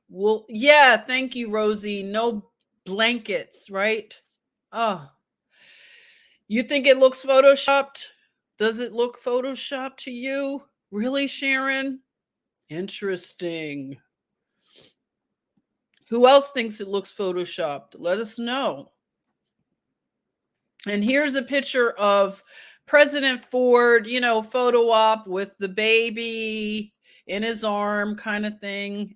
Well, yeah, thank you, Rosie. No blankets, right? Oh, you think it looks photoshopped? Does it look photoshopped to you? Really, Sharon? Interesting. Who else thinks it looks photoshopped? Let us know. And here's a picture of President Ford, photo op with the baby in his arm kind of thing.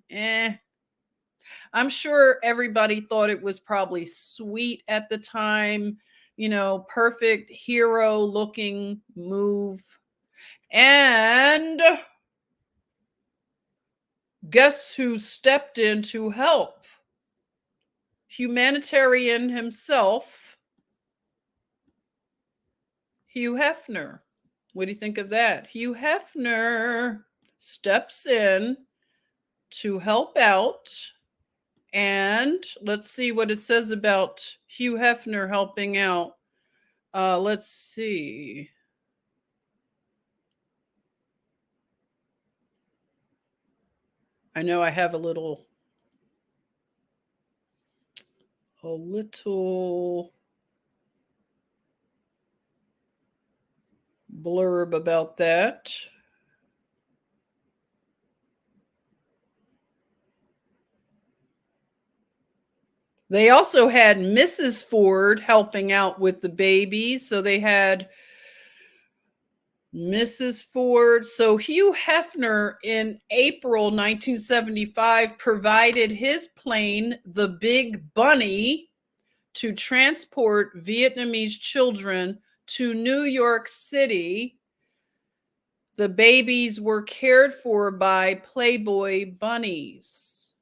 I'm sure everybody thought it was probably sweet at the time, perfect hero looking move. And guess who stepped in to help? Humanitarian himself, Hugh Hefner. What do you think of that? Hugh Hefner steps in to help out. And let's see what it says about Hugh Hefner helping out. Let's see. I know I have a little blurb about that. They also had Mrs. Ford helping out with the babies. So they had Mrs. Ford. So Hugh Hefner in April 1975 provided his plane, the Big Bunny, to transport Vietnamese children to New York City. The babies were cared for by Playboy bunnies.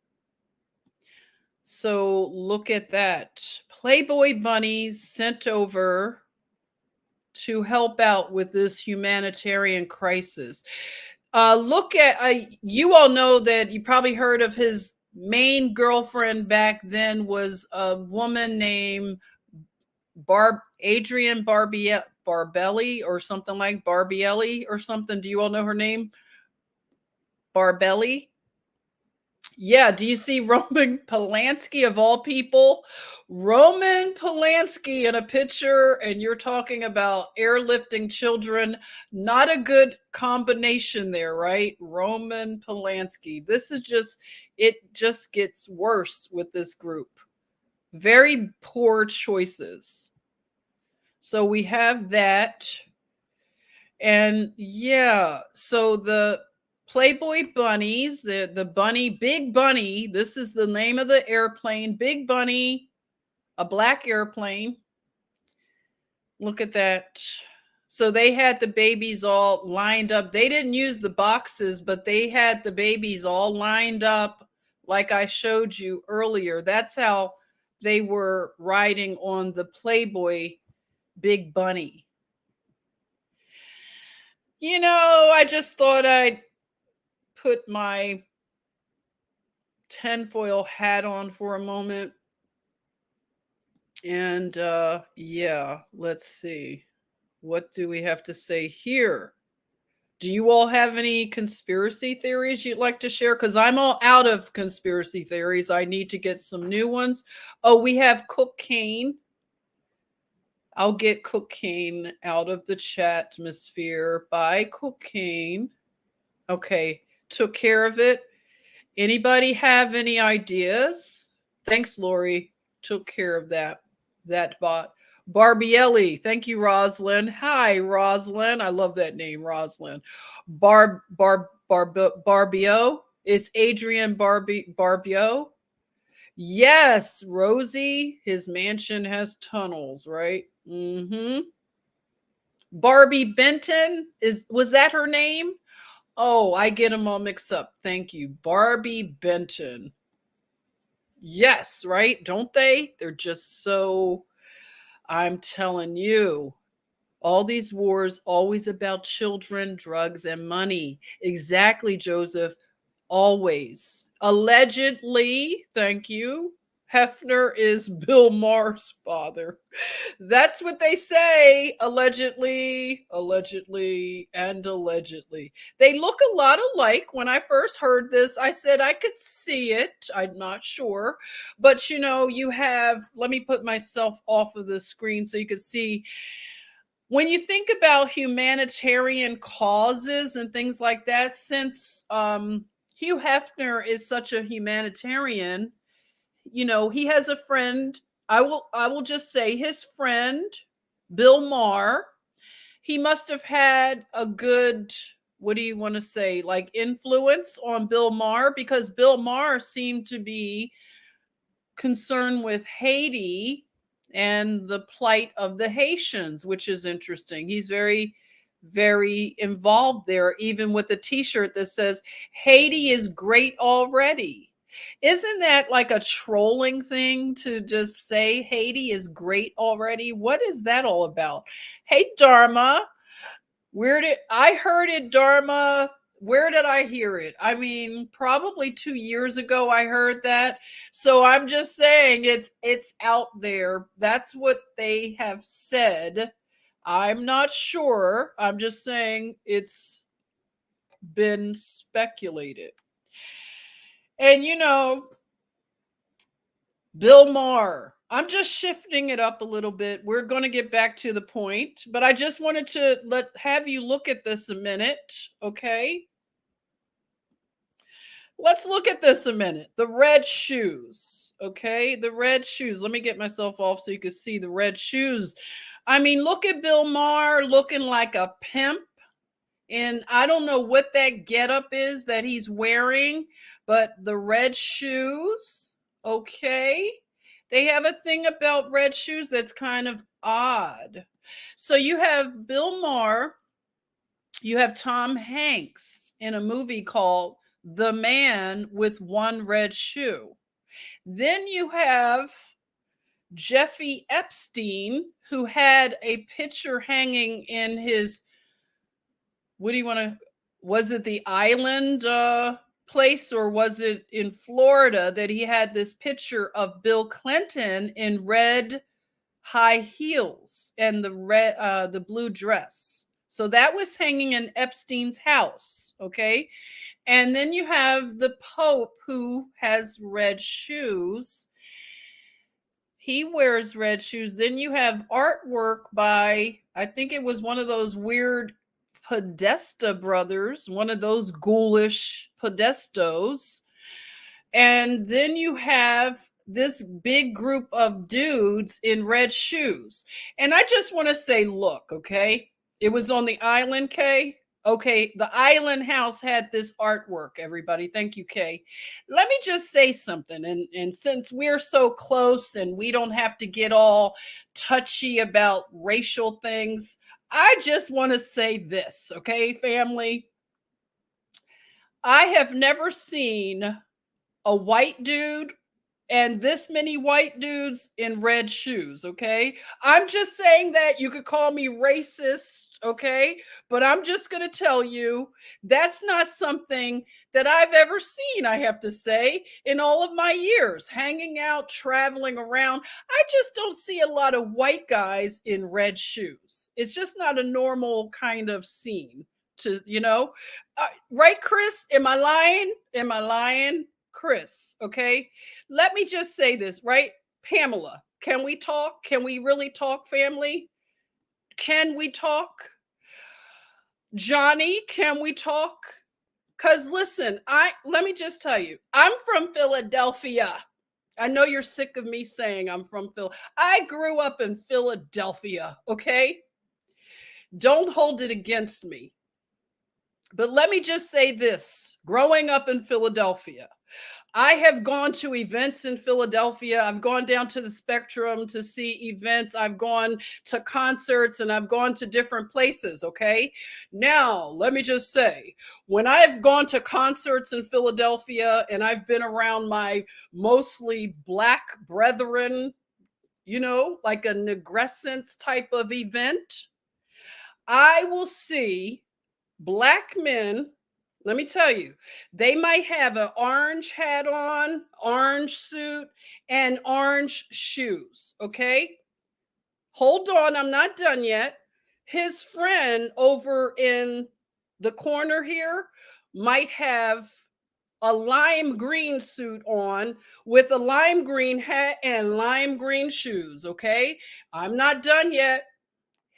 So look at that. Playboy bunnies sent over to help out with this humanitarian crisis. Look at, you all know that you probably heard of his main girlfriend back then was a woman named Adrian Barbelli or something like Barbielli or something. Do you all know her name? Barbelli? Yeah, do you see Roman Polanski of all people? Roman Polanski in a picture, and you're talking about airlifting children. Not a good combination there, right? Roman Polanski. This is just, it just gets worse with this group. Very poor choices. So we have that. And yeah, so the Playboy bunnies, the bunny, Big Bunny, this is the name of the airplane, Big Bunny, a black airplane. Look at that. So they had the babies all lined up. They didn't use the boxes, but they had the babies all lined up like I showed you earlier. That's how they were riding on the Playboy Big Bunny. You know, I just thought I'd put my tinfoil hat on for a moment. And yeah, let's see. What do we have to say here? Do you all have any conspiracy theories you'd like to share? Because I'm all out of conspiracy theories. I need to get some new ones. Oh, we have cocaine. I'll get cocaine out of the chat atmosphere. Bye, cocaine. Okay, took care of it. Anybody have any ideas? Thanks, Lori. Took care of that bot. Barbielli. Thank you, Roslyn. Hi, Roslyn. I love that name, Roslyn. Barbio. It's Adrian Barbio. Yes, Rosie. His mansion has tunnels, right? Mm-hmm. Barbie Benton. Was that her name? Oh, I get them all mixed up. Thank you. Barbie Benton. Yes, right? Don't they? They're just so, I'm telling you, all these wars always about children, drugs, and money. Exactly, Joseph. Always. Allegedly, thank you. Hefner is Bill Maher's father. That's what they say. Allegedly, allegedly, and allegedly. They look a lot alike. When I first heard this, I said I could see it. I'm not sure. But you know, you have, let me put myself off of the screen so you can see. When you think about humanitarian causes and things like that, since Hugh Hefner is such a humanitarian, you know, he has a friend. I will just say his friend, Bill Maher. He must have had a good, what do you want to say, like influence on Bill Maher, because Bill Maher seemed to be concerned with Haiti and the plight of the Haitians, which is interesting. He's very, very involved there, even with a t-shirt that says, Haiti is great already. Isn't that like a trolling thing to just say Haiti is great already? What is that all about? Hey, Dharma, where did I heard it, Dharma? Where did I hear it? I mean, probably 2 years ago I heard that. So I'm just saying it's out there. That's what they have said. I'm not sure. I'm just saying it's been speculated. And you know, Bill Maher. I'm just shifting it up a little bit. We're going to get back to the point, but I just wanted to have you look at this a minute, okay? Let's look at this a minute. The red shoes. Okay, the red shoes. Let me get myself off so you can see the red shoes. I mean, look at Bill Maher looking like a pimp. And I don't know what that getup is that he's wearing, but the red shoes, okay. They have a thing about red shoes that's kind of odd. So you have Bill Maher, you have Tom Hanks in a movie called The Man with One Red Shoe. Then you have Jeffrey Epstein, who had a picture hanging in his, what do you want to, was it the island place, or was it in Florida that he had this picture of Bill Clinton in red high heels and the blue dress? So that was hanging in Epstein's house, okay? And then you have the Pope, who has red shoes. He wears red shoes. Then you have artwork by, I think it was one of those weird Podesta brothers, one of those ghoulish Podestos. And then you have this big group of dudes in red shoes. And I just want to say, look, okay, it was on the island, Kay. Okay, the island house had this artwork, everybody. Thank you, Kay. Let me just say something. And since we're so close and we don't have to get all touchy about racial things, I just want to say this, okay, family? I have never seen a white dude and this many white dudes in red shoes, okay? I'm just saying that. You could call me racist, okay? But I'm just going to tell you that's not something that I've ever seen, I have to say, in all of my years hanging out, traveling around. I just don't see a lot of white guys in red shoes. It's just not a normal kind of scene to, right, Chris? Am I lying? Am I lying? Chris, okay? Let me just say this, right? Pamela, can we talk? Can we really talk, family? Can we talk? Johnny, can we talk? Cuz listen, let me just tell you, I'm from Philadelphia. I know you're sick of me saying I'm from Phil. I grew up in Philadelphia, okay? Don't hold it against me. But let me just say this, growing up in Philadelphia, I have gone to events in Philadelphia. I've gone down to the Spectrum to see events. I've gone to concerts and I've gone to different places, okay? Now, let me just say, when I've gone to concerts in Philadelphia and I've been around my mostly Black brethren, like a negrescence type of event, I will see Black men. Let me tell you, they might have an orange hat on, orange suit, and orange shoes. Okay. Hold on, I'm not done yet. His friend over in the corner here might have a lime green suit on with a lime green hat and lime green shoes. Okay. I'm not done yet.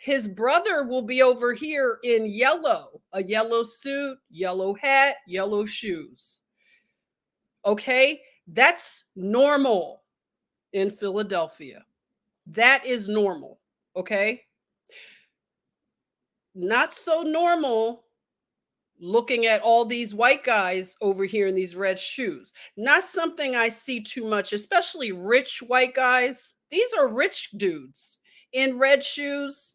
His brother will be over here in yellow, a yellow suit, yellow hat, yellow shoes. Okay, that's normal in Philadelphia. That is normal. Okay, not so normal looking at all these white guys over here in these red shoes. Not something I see too much, especially rich white guys. These are rich dudes in red shoes.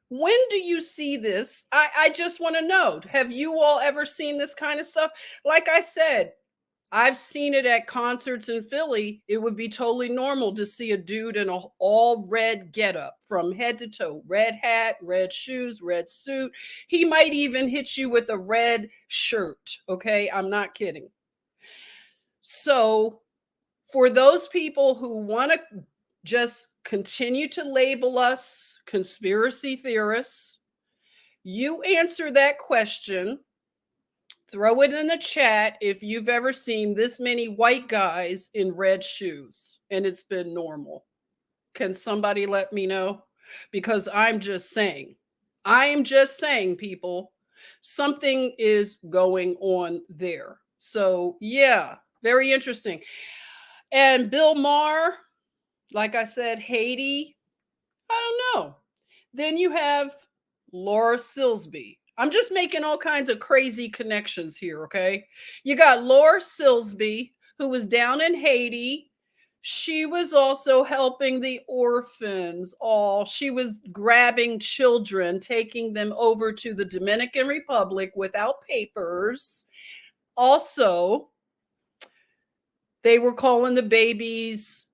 When do you see this? I just want to know. Have you all ever seen this kind of stuff? Like I said, I've seen it at concerts in Philly. It would be totally normal to see a dude in a all red getup from head to toe. Red hat, red shoes, red suit. He might even hit you with a red shirt. Okay, I'm not kidding. So for those people who want to just continue to label us conspiracy theorists, you answer that question. Throw it in the chat if you've ever seen this many white guys in red shoes and it's been normal. Can somebody let me know? Because I'm just saying, people, something is going on there. So, yeah, very interesting. And Bill Maher, like I said, Haiti, I don't know. Then you have Laura Silsby. I'm just making all kinds of crazy connections here, okay? You got Laura Silsby, who was down in Haiti. She was also helping the orphans. She was grabbing children, taking them over to the Dominican Republic without papers. Also, they were calling the babies,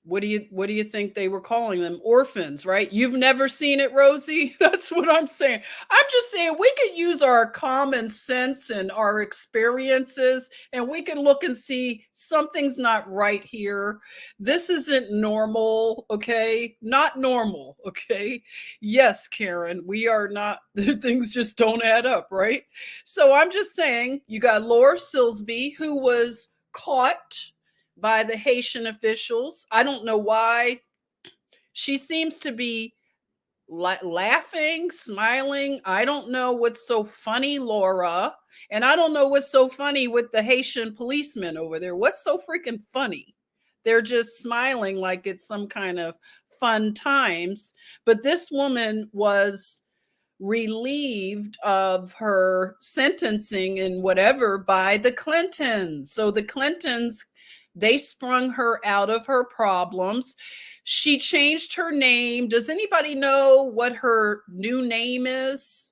what do you think they were calling them? Orphans, right? You've never seen it, Rosie? That's what I'm saying. I'm just saying we could use our common sense and our experiences, and we can look and see something's not right here. This isn't normal, okay? Not normal, okay? Yes, Karen, we are not, things just don't add up, right? So I'm just saying you got Laura Silsby, who was caught by the Haitian officials. I don't know why. She seems to be laughing, smiling. I don't know what's so funny, Laura. And I don't know what's so funny with the Haitian policemen over there. What's so freaking funny? They're just smiling like it's some kind of fun times. But this woman was relieved of her sentencing and whatever by the Clintons. So the Clintons, they sprung her out of her problems. She changed her name. Does anybody know what her new name is?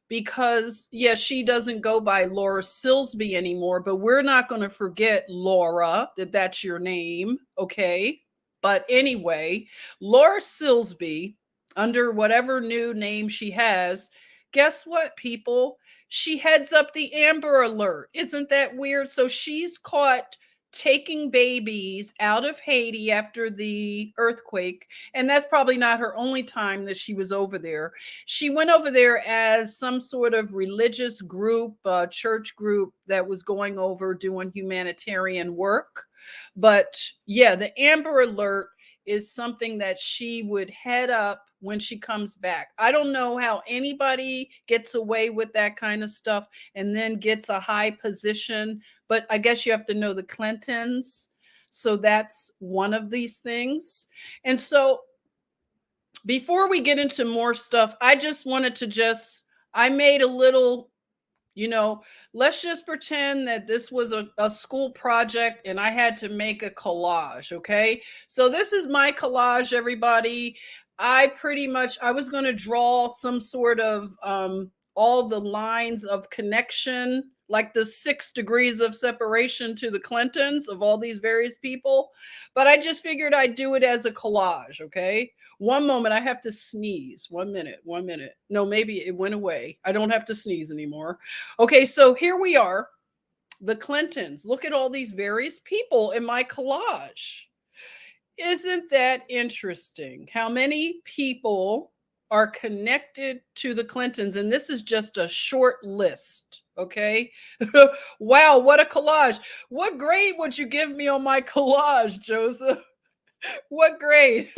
Because, yeah, she doesn't go by Laura Silsby anymore, but we're not going to forget, Laura, that that's your name, okay? But anyway, Laura Silsby, under whatever new name she has, guess what, people? She heads up the Amber Alert. Isn't that weird? So she's caught taking babies out of Haiti after the earthquake. And that's probably not her only time that she was over there. She went over there as some sort of religious group, church group that was going over doing humanitarian work. But yeah, the Amber Alert is something that she would head up when she comes back. I don't know how anybody gets away with that kind of stuff and then gets a high position, but I guess you have to know the Clintons. So that's one of these things. And so before we get into more stuff, I just wanted to I made a little, let's just pretend that this was a school project and I had to make a collage, okay? So this is my collage, everybody. I was going to draw some sort of all the lines of connection, like the 6 degrees of separation to the Clintons of all these various people. But I just figured I'd do it as a collage, okay? One moment, I have to sneeze. 1 minute, 1 minute. No, maybe it went away. I don't have to sneeze anymore. Okay, so here we are, the Clintons. Look at all these various people in my collage. Isn't that interesting? How many people are connected to the Clintons? And this is just a short list, okay? Wow, what a collage. What grade would you give me on my collage, Joseph? What grade?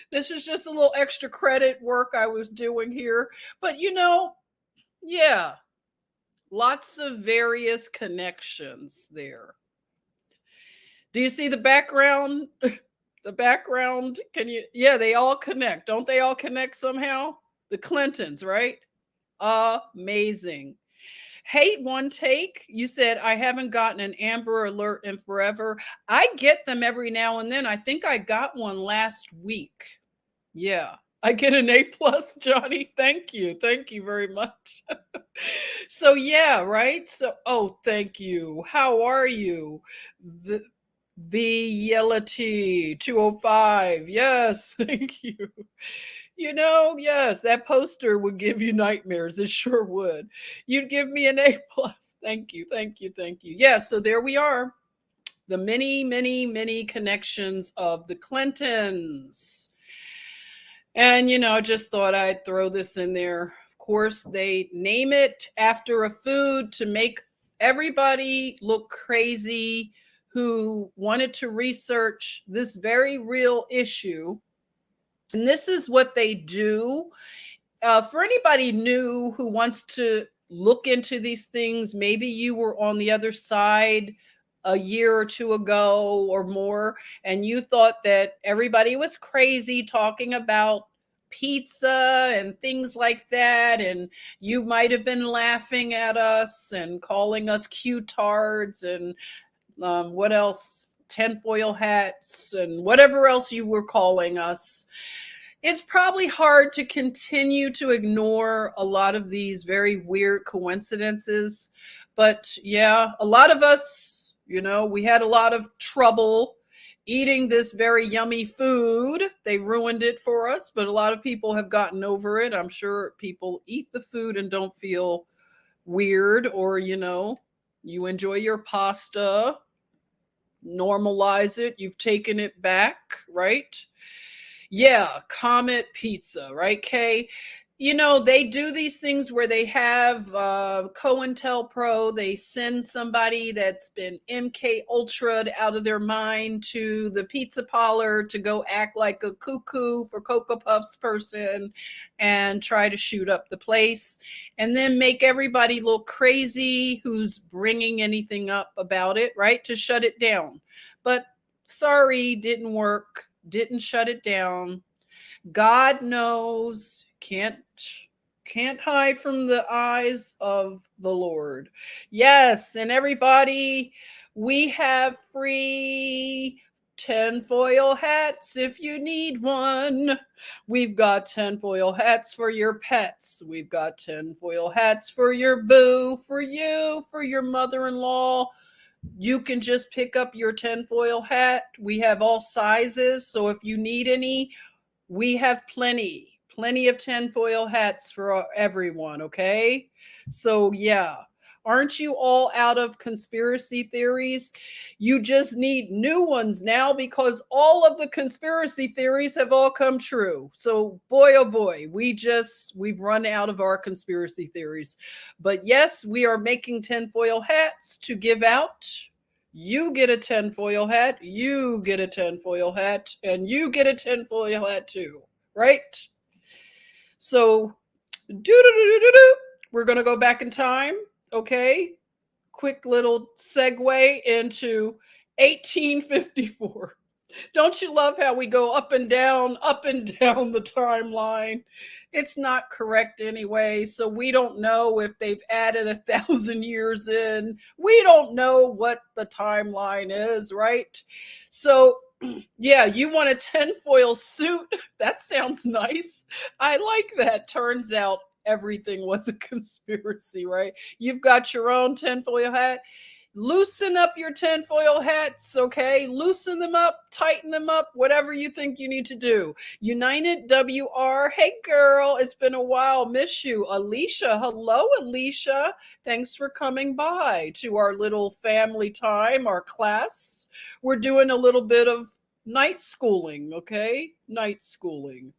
This is just a little extra credit work I was doing here. But yeah, lots of various connections there. Do you see the background? The background, yeah, they all connect. Don't they all connect somehow? The Clintons, right? Amazing. Hate one take. You said, I haven't gotten an Amber Alert in forever. I get them every now and then. I think I got one last week. Yeah. I get an A+, Johnny. Thank you. Thank you very much. So yeah, right? So, thank you. How are you? The Yellity 205. Yes, thank you. Yes, that poster would give you nightmares. It sure would. You'd give me an A+. Thank you, thank you, thank you. Yeah, so there we are. The many, many, many connections of the Clintons. And, I just thought I'd throw this in there. Of course, they name it after a food to make everybody look crazy who wanted to research this very real issue. And this is what they do. For anybody new who wants to look into these things, maybe you were on the other side a year or two ago or more, and you thought that everybody was crazy talking about pizza and things like that, and you might have been laughing at us and calling us Q-tards and what else, tinfoil hats and whatever else you were calling us. It's probably hard to continue to ignore a lot of these very weird coincidences. But yeah, a lot of us, we had a lot of trouble eating this very yummy food. They ruined it for us, but a lot of people have gotten over it. I'm sure people eat the food and don't feel weird, or, you enjoy your pasta, normalize it, you've taken it back, right? Yeah, Comet Pizza, right, Kay? They do these things where they have COINTELPRO, they send somebody that's been MK Ultra'd out of their mind to the pizza parlor to go act like a cuckoo for Cocoa Puffs person and try to shoot up the place, and then make everybody look crazy who's bringing anything up about it, right, to shut it down. But sorry, didn't work, didn't shut it down. God knows, can't hide from the eyes of the Lord. Yes, and everybody, we have free tinfoil hats if you need one. We've got tinfoil hats for your pets. We've got tinfoil hats for your boo, for you, for your mother-in-law. You can just pick up your tinfoil hat. We have all sizes, so if you need any, we have plenty of tinfoil hats for everyone, okay? So yeah, aren't you all out of conspiracy theories? You just need new ones now because all of the conspiracy theories have all come true. So boy, oh boy, we've run out of our conspiracy theories. But yes, we are making tinfoil hats to give out. You get a tinfoil hat, you get a tinfoil hat, and you get a tinfoil hat too, right? So, we're going to go back in time, okay? Quick little segue into 1854. Don't you love how we go up and down the timeline? It's not correct anyway, so we don't know if they've added 1,000 years in. We don't know what the timeline is, right? So, yeah, you want a tinfoil suit? That sounds nice. I like that. Turns out everything was a conspiracy, right? You've got your own tinfoil hat. Loosen up your tinfoil hats, okay? Loosen them up, tighten them up, whatever you think you need to do. United WR, hey girl, it's been a while, miss you. Alicia, hello Alicia. Thanks for coming by to our little family time, our class. We're doing a little bit of night schooling, okay? Night schooling.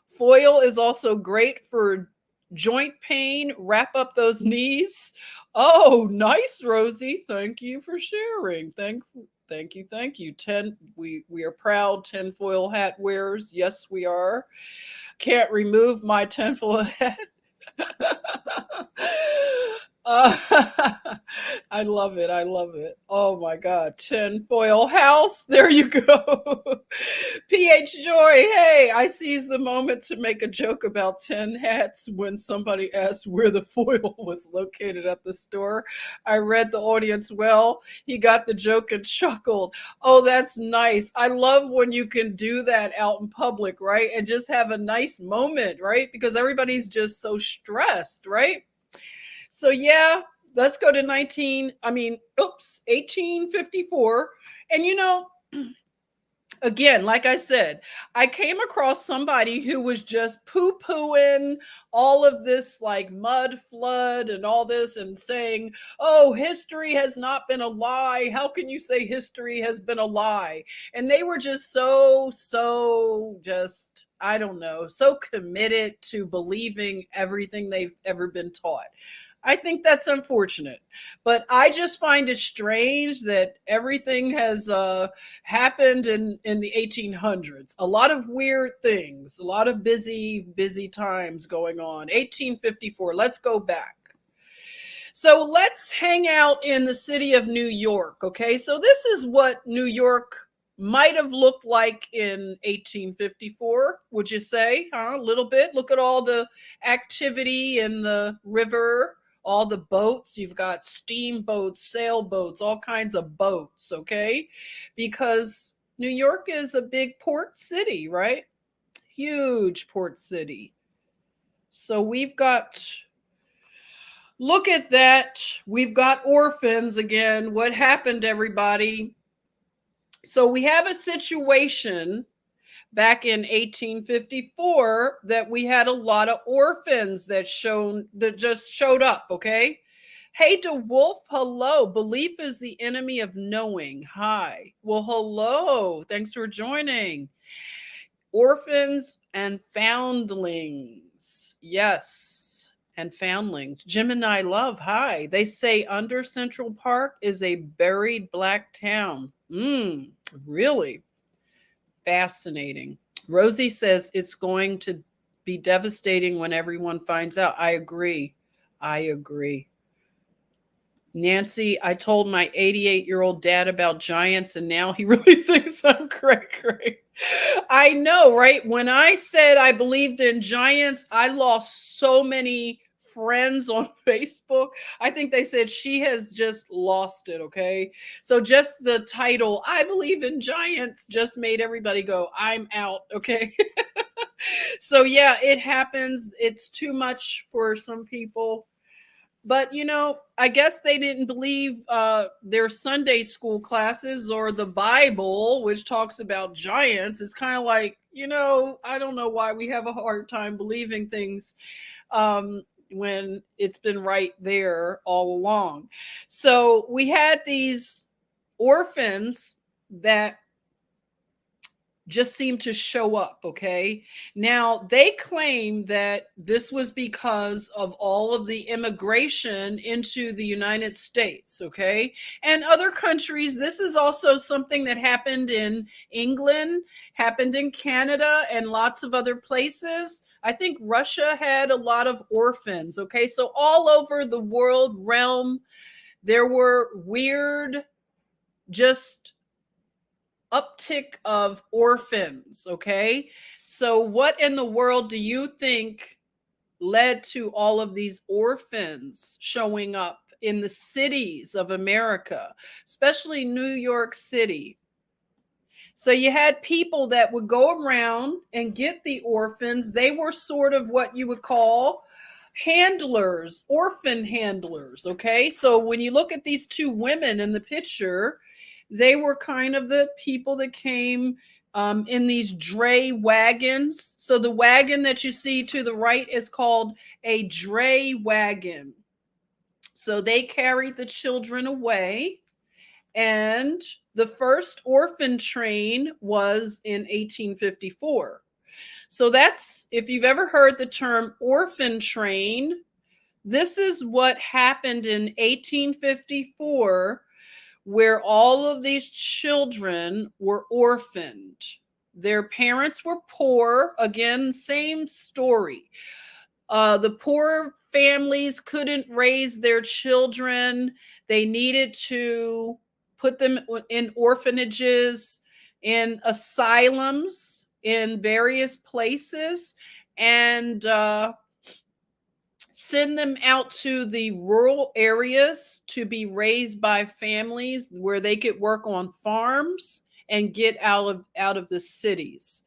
Foil is also great for joint pain. Wrap up those knees. Oh, nice, Rosie. Thank you for sharing. Thank you. We are proud tinfoil hat wearers. Yes, we are. Can't remove my tinfoil hat. Uh, I love it. I love it. Oh my God. Tinfoil house. There you go. PH Joy. Hey, I seized the moment to make a joke about tin hats when somebody asked where the foil was located at the store. I read the audience well. He got the joke and chuckled. Oh, that's nice. I love when you can do that out in public, right? And just have a nice moment, right? Because everybody's just so stressed, right? So yeah, let's go to 1854. And again, like I said, I came across somebody who was just poo-pooing all of this like mud flood and all this and saying, oh, history has not been a lie. How can you say history has been a lie? And they were just so just, I don't know, so committed to believing everything they've ever been taught. I think that's unfortunate, but I just find it strange that everything has happened in the 1800s. A lot of weird things, a lot of busy times going on. 1854. Let's go back. So let's hang out in the city of New York, okay? So this is what New York might have looked like in 1854, would you say? Huh? A little bit. Look at all the activity in the river, all the boats. You've got steamboats, sailboats, all kinds of boats, okay? Because New York is a big port city, right? Huge port city. So we've got, look at that. We've got orphans again. What happened, everybody? So we have a situation back in 1854 that we had a lot of orphans that just showed up, okay? Hey, DeWolf, hello. Belief is the enemy of knowing. Hi. Well, hello. Thanks for joining. Orphans and foundlings. Yes. And foundlings. Gemini Love, hi. They say under Central Park is a buried black town. Really fascinating. Rosie says it's going to be devastating when everyone finds out. I agree. I agree. Nancy, I told my 88-year-old dad about giants and now he really thinks I'm cray-cray. I know, right? When I said I believed in giants, I lost so many friends on Facebook. I think they said she has just lost it, okay? So just the title, I believe in giants, just made everybody go, I'm out, okay? So yeah, it happens. It's too much for some people. But, I guess they didn't believe their Sunday school classes or the Bible, which talks about giants. It's kind of like, I don't know why we have a hard time believing things when it's been right there all along. So we had these orphans that just seemed to show up, okay? Now, they claim that this was because of all of the immigration into the United States, okay? And other countries. This is also something that happened in England, happened in Canada, and lots of other places. I think Russia had a lot of orphans, okay? So all over the world realm, there were weird, just uptick of orphans, okay? So what in the world do you think led to all of these orphans showing up in the cities of America, especially New York City? So you had people that would go around and get the orphans. They were sort of what you would call handlers, orphan handlers, okay? So when you look at these two women in the picture, they were kind of the people that came in these dray wagons. So the wagon that you see to the right is called a dray wagon. So they carried the children away. And the first orphan train was in 1854. So that's, if you've ever heard the term orphan train, this is what happened in 1854, where all of these children were orphaned. Their parents were poor. Again, same story. The poor families couldn't raise their children. They needed to put them in orphanages, in asylums, in various places, and send them out to the rural areas to be raised by families where they could work on farms and get out of the cities.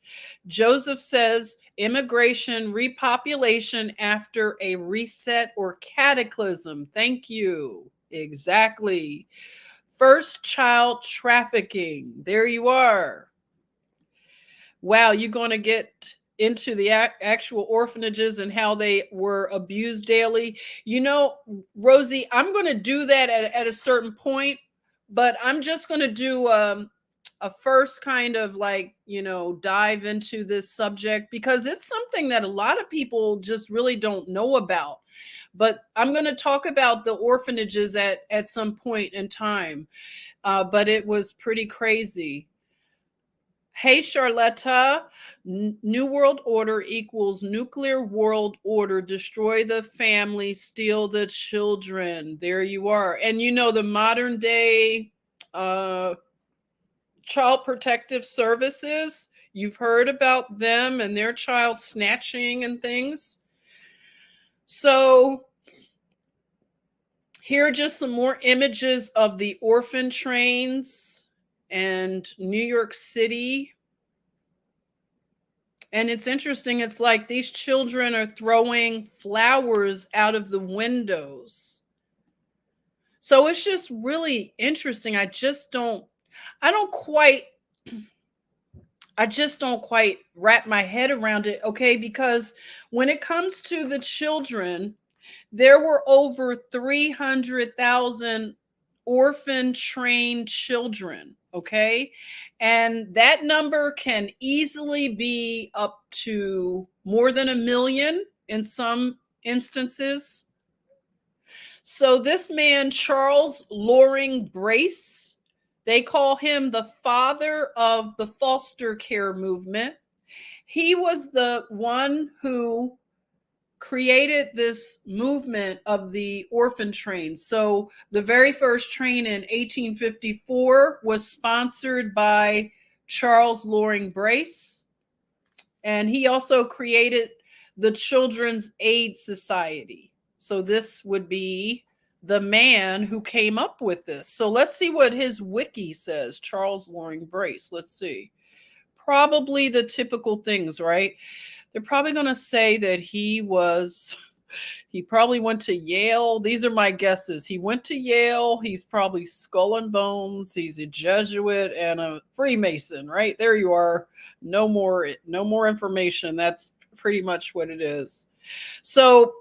Joseph says immigration, repopulation after a reset or cataclysm. Thank you. Exactly. First child trafficking. There you are. Wow, you're going to get into the actual orphanages and how they were abused daily. Rosie, I'm going to do that at a certain point, but I'm just going to do a first kind of dive into this subject because it's something that a lot of people just really don't know about. But I'm going to talk about the orphanages at some point in time. But it was pretty crazy. Hey, Charletta. New World Order equals nuclear world order. Destroy the family, steal the children. There you are. And you know, the modern day child protective services, you've heard about them and their child snatching and things. So here are just some more images of the orphan trains and New York City. And it's interesting. It's like these children are throwing flowers out of the windows. So it's just really interesting. I just don't quite wrap my head around it. Okay. Because when it comes to the children, there were over 300,000 orphan trained children. Okay. And that number can easily be up to more than 1 million in some instances. So this man, Charles Loring Brace, they call him the father of the foster care movement. He was the one who created this movement of the orphan train. So the very first train in 1854 was sponsored by Charles Loring Brace. And he also created the Children's Aid Society. So this would be the man who came up with this. So let's see what his wiki says. Charles Loring Brace. Let's see. Probably the typical things, right? They're probably going to say that he probably went to Yale. These are my guesses. He went to Yale. He's probably Skull and Bones. He's a Jesuit and a Freemason, right? There you are. No more information. That's pretty much what it is. So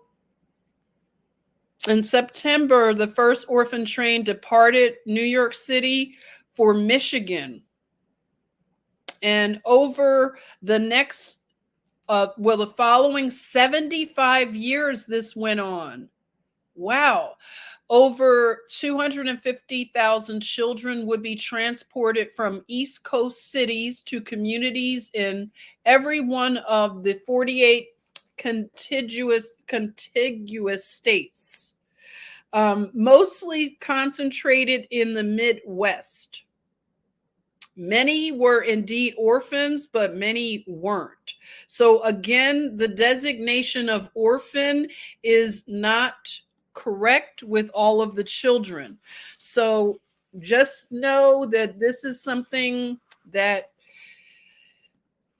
in September, the first orphan train departed New York City for Michigan. And over the next the following 75 years, this went on. Wow. Over 250,000 children would be transported from East Coast cities to communities in every one of the 48 contiguous states, mostly concentrated in the Midwest. Many were indeed orphans, but many weren't. So again, the designation of orphan is not correct with all of the children. So just know that this is something that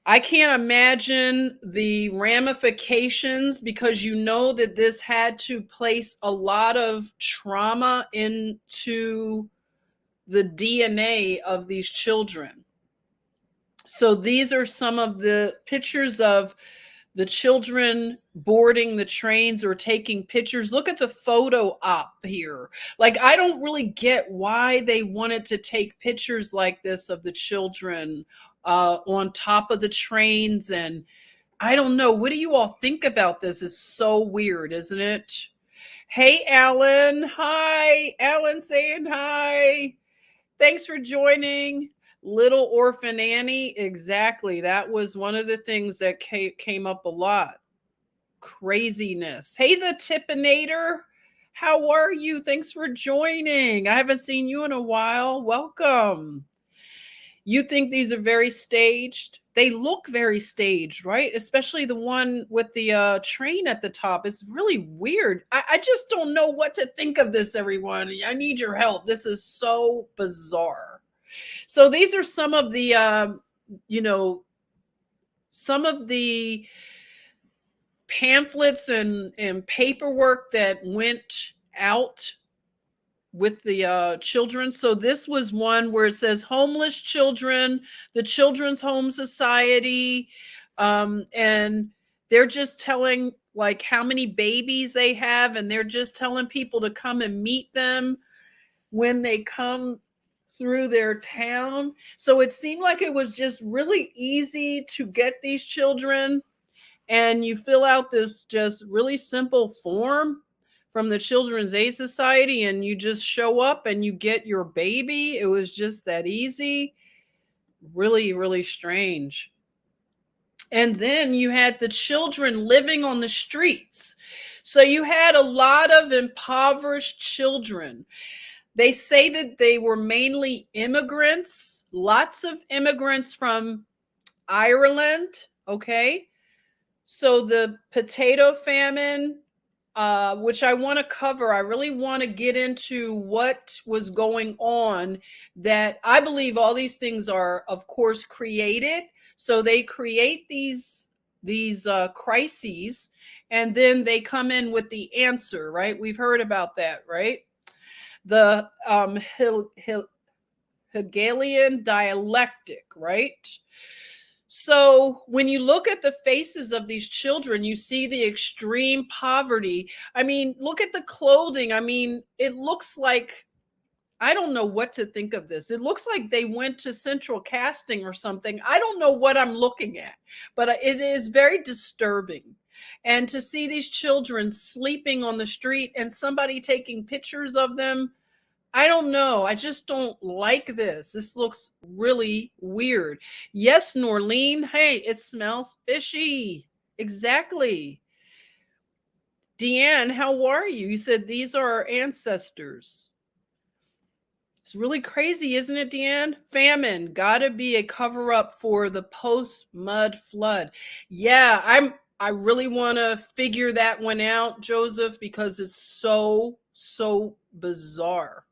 I can't imagine the ramifications, because you know that this had to place a lot of trauma into the DNA of these children. So these are some of the pictures of the children boarding the trains or taking pictures. Look at the photo op here. Like, I don't really get why they wanted to take pictures like this of the children on top of the trains. And I don't know. What do you all think about this? It's so weird, isn't it? Hey, Alan. Hi. Alan saying hi. Thanks for joining. Little Orphan Annie. Exactly. That was one of the things that came up a lot. Craziness. Hey, the Tippinator. How are you? Thanks for joining. I haven't seen you in a while. Welcome. You think these are very staged? They look very staged, right? Especially the one with the train at the top. It's really weird. I just don't know what to think of this, everyone. I need your help. This is so bizarre. So these are some of the, some of the pamphlets and paperwork that went out with the children. So this was one where it says homeless children, the Children's Home Society, and they're just telling like how many babies they have, and they're just telling people to come and meet them when they come through their town. So it seemed like it was just really easy to get these children, and you fill out this just really simple form from the Children's Aid Society, and you just show up and you get your baby. It was just that easy. Really, really strange. And then you had the children living on the streets. So you had a lot of impoverished children. They say that they were mainly immigrants, lots of immigrants from Ireland. Okay. So the potato famine, which I want to cover, I really want to get into what was going on. That I believe all these things are, of course, created. So they create these crises, and then they come in with the answer. Right? We've heard about that, right? The Hegelian dialectic, right? So when you look at the faces of these children, you see the extreme poverty. I mean, look at the clothing. I mean, it looks like, I don't know what to think of this. It looks like they went to central casting or something. I don't know what I'm looking at, but it is very disturbing. And to see these children sleeping on the street and somebody taking pictures of them, I don't know. I just don't like this. This looks really weird. Yes, Norleen. Hey, it smells fishy. Exactly. Deanne, how are you? You said these are our ancestors. It's really crazy, isn't it, Deanne? Famine gotta be a cover up for the post mud flood. Yeah, I really want to figure that one out, Joseph, because it's so bizarre.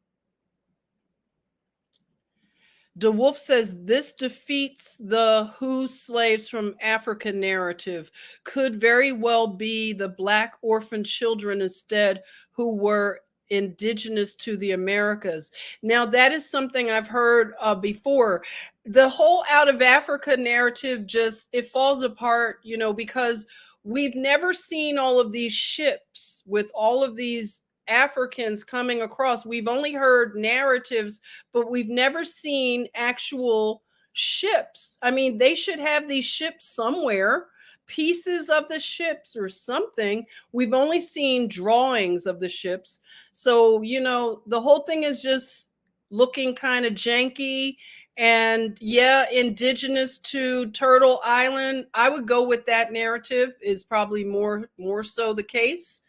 DeWolf says this defeats the Who slaves from Africa narrative. Could very well be the Black orphan children instead who were indigenous to the Americas. Now, that is something I've heard before. The whole out of Africa narrative just, it falls apart, because we've never seen all of these ships with all of these Africans coming across. We've only heard narratives, but we've never seen actual ships. I mean, they should have these ships somewhere, pieces of the ships or something. We've only seen drawings of the ships. So, the whole thing is just looking kind of janky. And yeah, indigenous to Turtle Island, I would go with that narrative, is probably more so the case.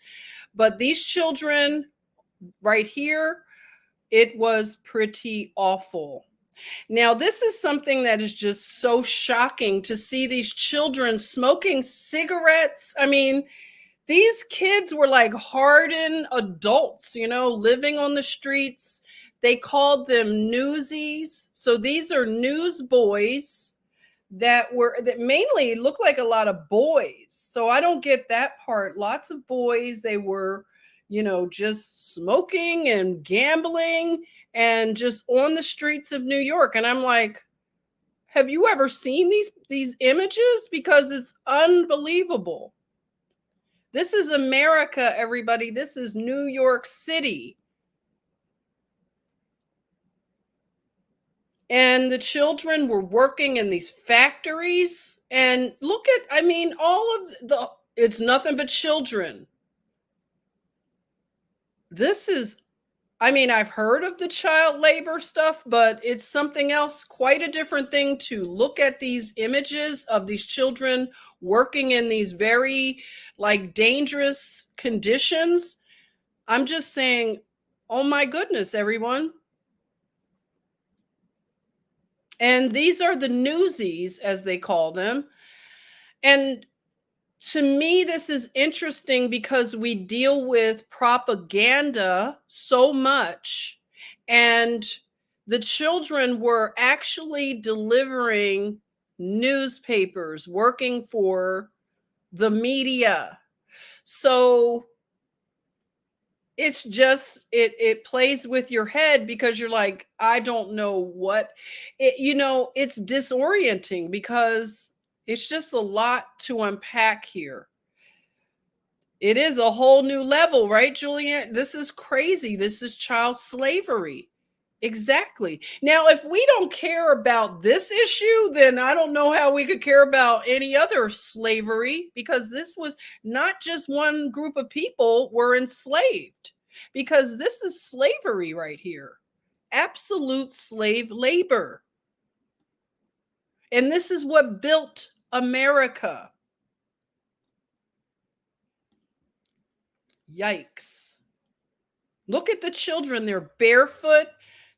But these children right here, it was pretty awful. Now, this is something that is just so shocking to see these children smoking cigarettes. I mean, these kids were like hardened adults, living on the streets. They called them newsies. So these are newsboys that mainly look like a lot of boys. So I don't get that part. Lots of boys. They were, just smoking and gambling and just on the streets of New York. And I'm like, have you ever seen these images? Because it's unbelievable. This is America, everybody. This is New York City. And the children were working in these factories. And look at, I mean, it's nothing but children. This is, I mean, I've heard of the child labor stuff, but it's something else, quite a different thing to look at these images of these children working in these very dangerous conditions. I'm just saying, oh my goodness, everyone. And these are the newsies, as they call them. And to me, this is interesting because we deal with propaganda so much. And the children were actually delivering newspapers, working for the media. So it's just, it plays with your head because you're like, I don't know what it's disorienting because it's just a lot to unpack here. It is a whole new level, right, Julian? This is crazy. This is child slavery. Exactly. Now, if we don't care about this issue, then I don't know how we could care about any other slavery, because this was not just one group of people were enslaved, because this is slavery right here. Absolute slave labor. And this is what built America. Yikes. Look at the children. They're barefoot.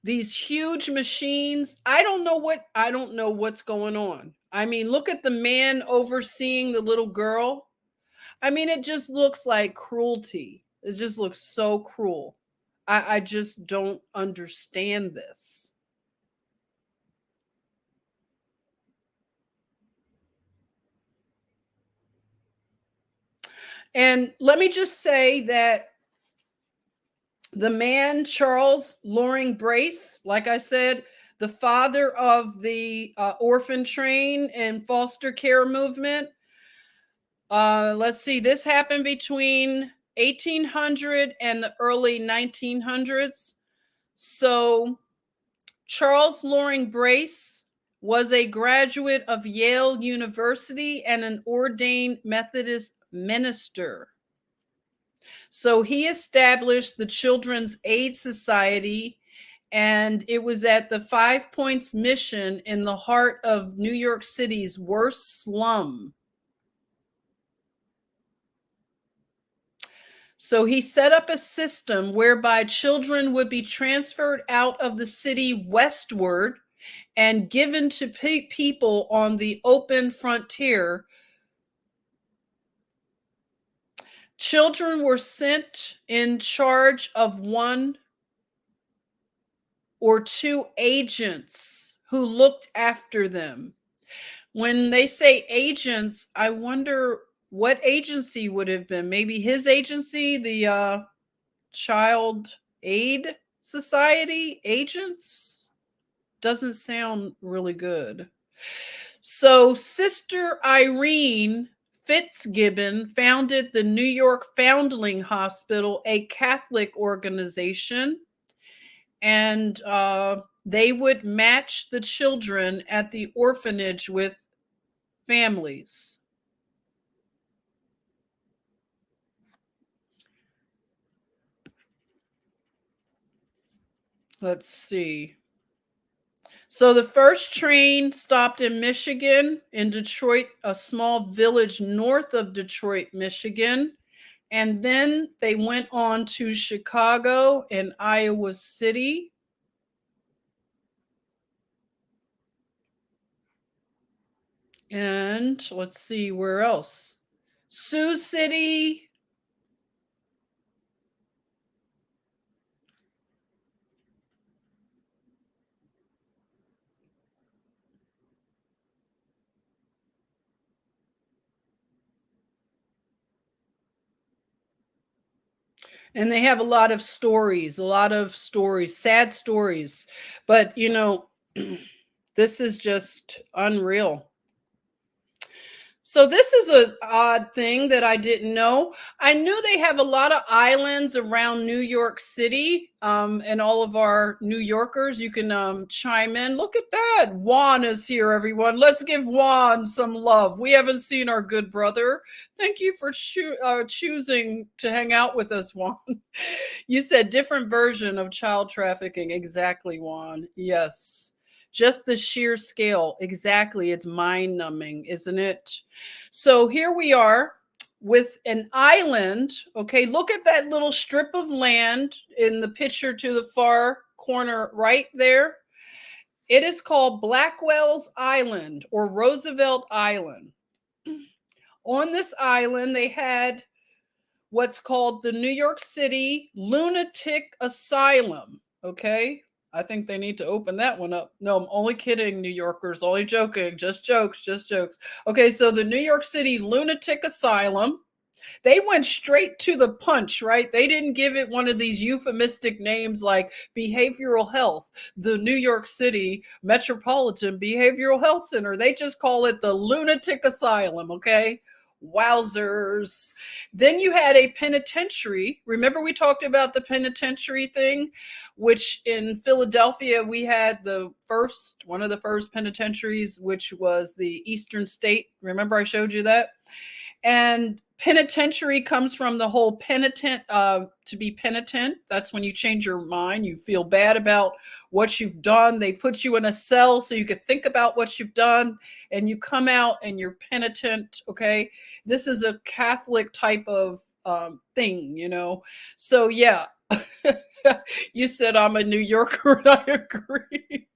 These huge machines. I don't know what's going on. I mean, look at the man overseeing the little girl. I mean, it just looks like cruelty. It just looks so cruel. I just don't understand this. And let me just say that the man, Charles Loring Brace, like I said, the father of the orphan train and foster care movement. Let's see, this happened between 1800 and the early 1900s. So Charles Loring Brace was a graduate of Yale University and an ordained Methodist minister. So he established the Children's Aid Society, and it was at the Five Points Mission in the heart of New York City's worst slum. So he set up a system whereby children would be transferred out of the city westward and given to people on the open frontier. Children were sent in charge of one or two agents who looked after them. When they say agents, I wonder what agency would have been. Maybe his agency, the Child Aid Society agents? Doesn't sound really good. So Sister Irene Fitzgibbon founded the New York Foundling Hospital, a Catholic organization, and they would match the children at the orphanage with families. Let's see. So the first train stopped in Michigan, in Detroit, a small village north of Detroit, Michigan. And then they went on to Chicago and Iowa City. And let's see, where else? Sioux City. And they have a lot of stories, sad stories. But, you know, this is just unreal. So this is an odd thing that I didn't know. I knew they have a lot of islands around New York City, and all of our New Yorkers, you can chime in. Look at that. Juan is here, everyone. Let's give Juan some love. We haven't seen our good brother. Thank you for choosing to hang out with us, Juan. You said different version of child trafficking. Exactly, Juan. Yes. Just the sheer scale. Exactly. It's mind numbing, isn't it? So here we are with an island. Okay. Look at that little strip of land in the picture to the far corner right there. It is called Blackwell's Island or Roosevelt Island. On this island, they had what's called the New York City Lunatic Asylum. Okay. I think they need to open that one up. No, I'm only kidding, New Yorkers. Only joking. Just jokes. Just jokes. Okay, so the New York City Lunatic Asylum, they went straight to the punch, right? They didn't give it one of these euphemistic names like behavioral health, the New York City Metropolitan Behavioral Health Center. They just call it the Lunatic Asylum, okay? Wowzers. Then you had a penitentiary. Remember we talked about the penitentiary thing, which in Philadelphia we had one of the first penitentiaries, which was the Eastern State. Remember I showed you that? And Penitentiary comes from the whole penitent, to be penitent. That's when you change your mind. You feel bad about what you've done. They put you in a cell so you could think about what you've done, and you come out and you're penitent. Okay. This is a Catholic type of thing, you know? So, yeah. You said I'm a New Yorker, and I agree.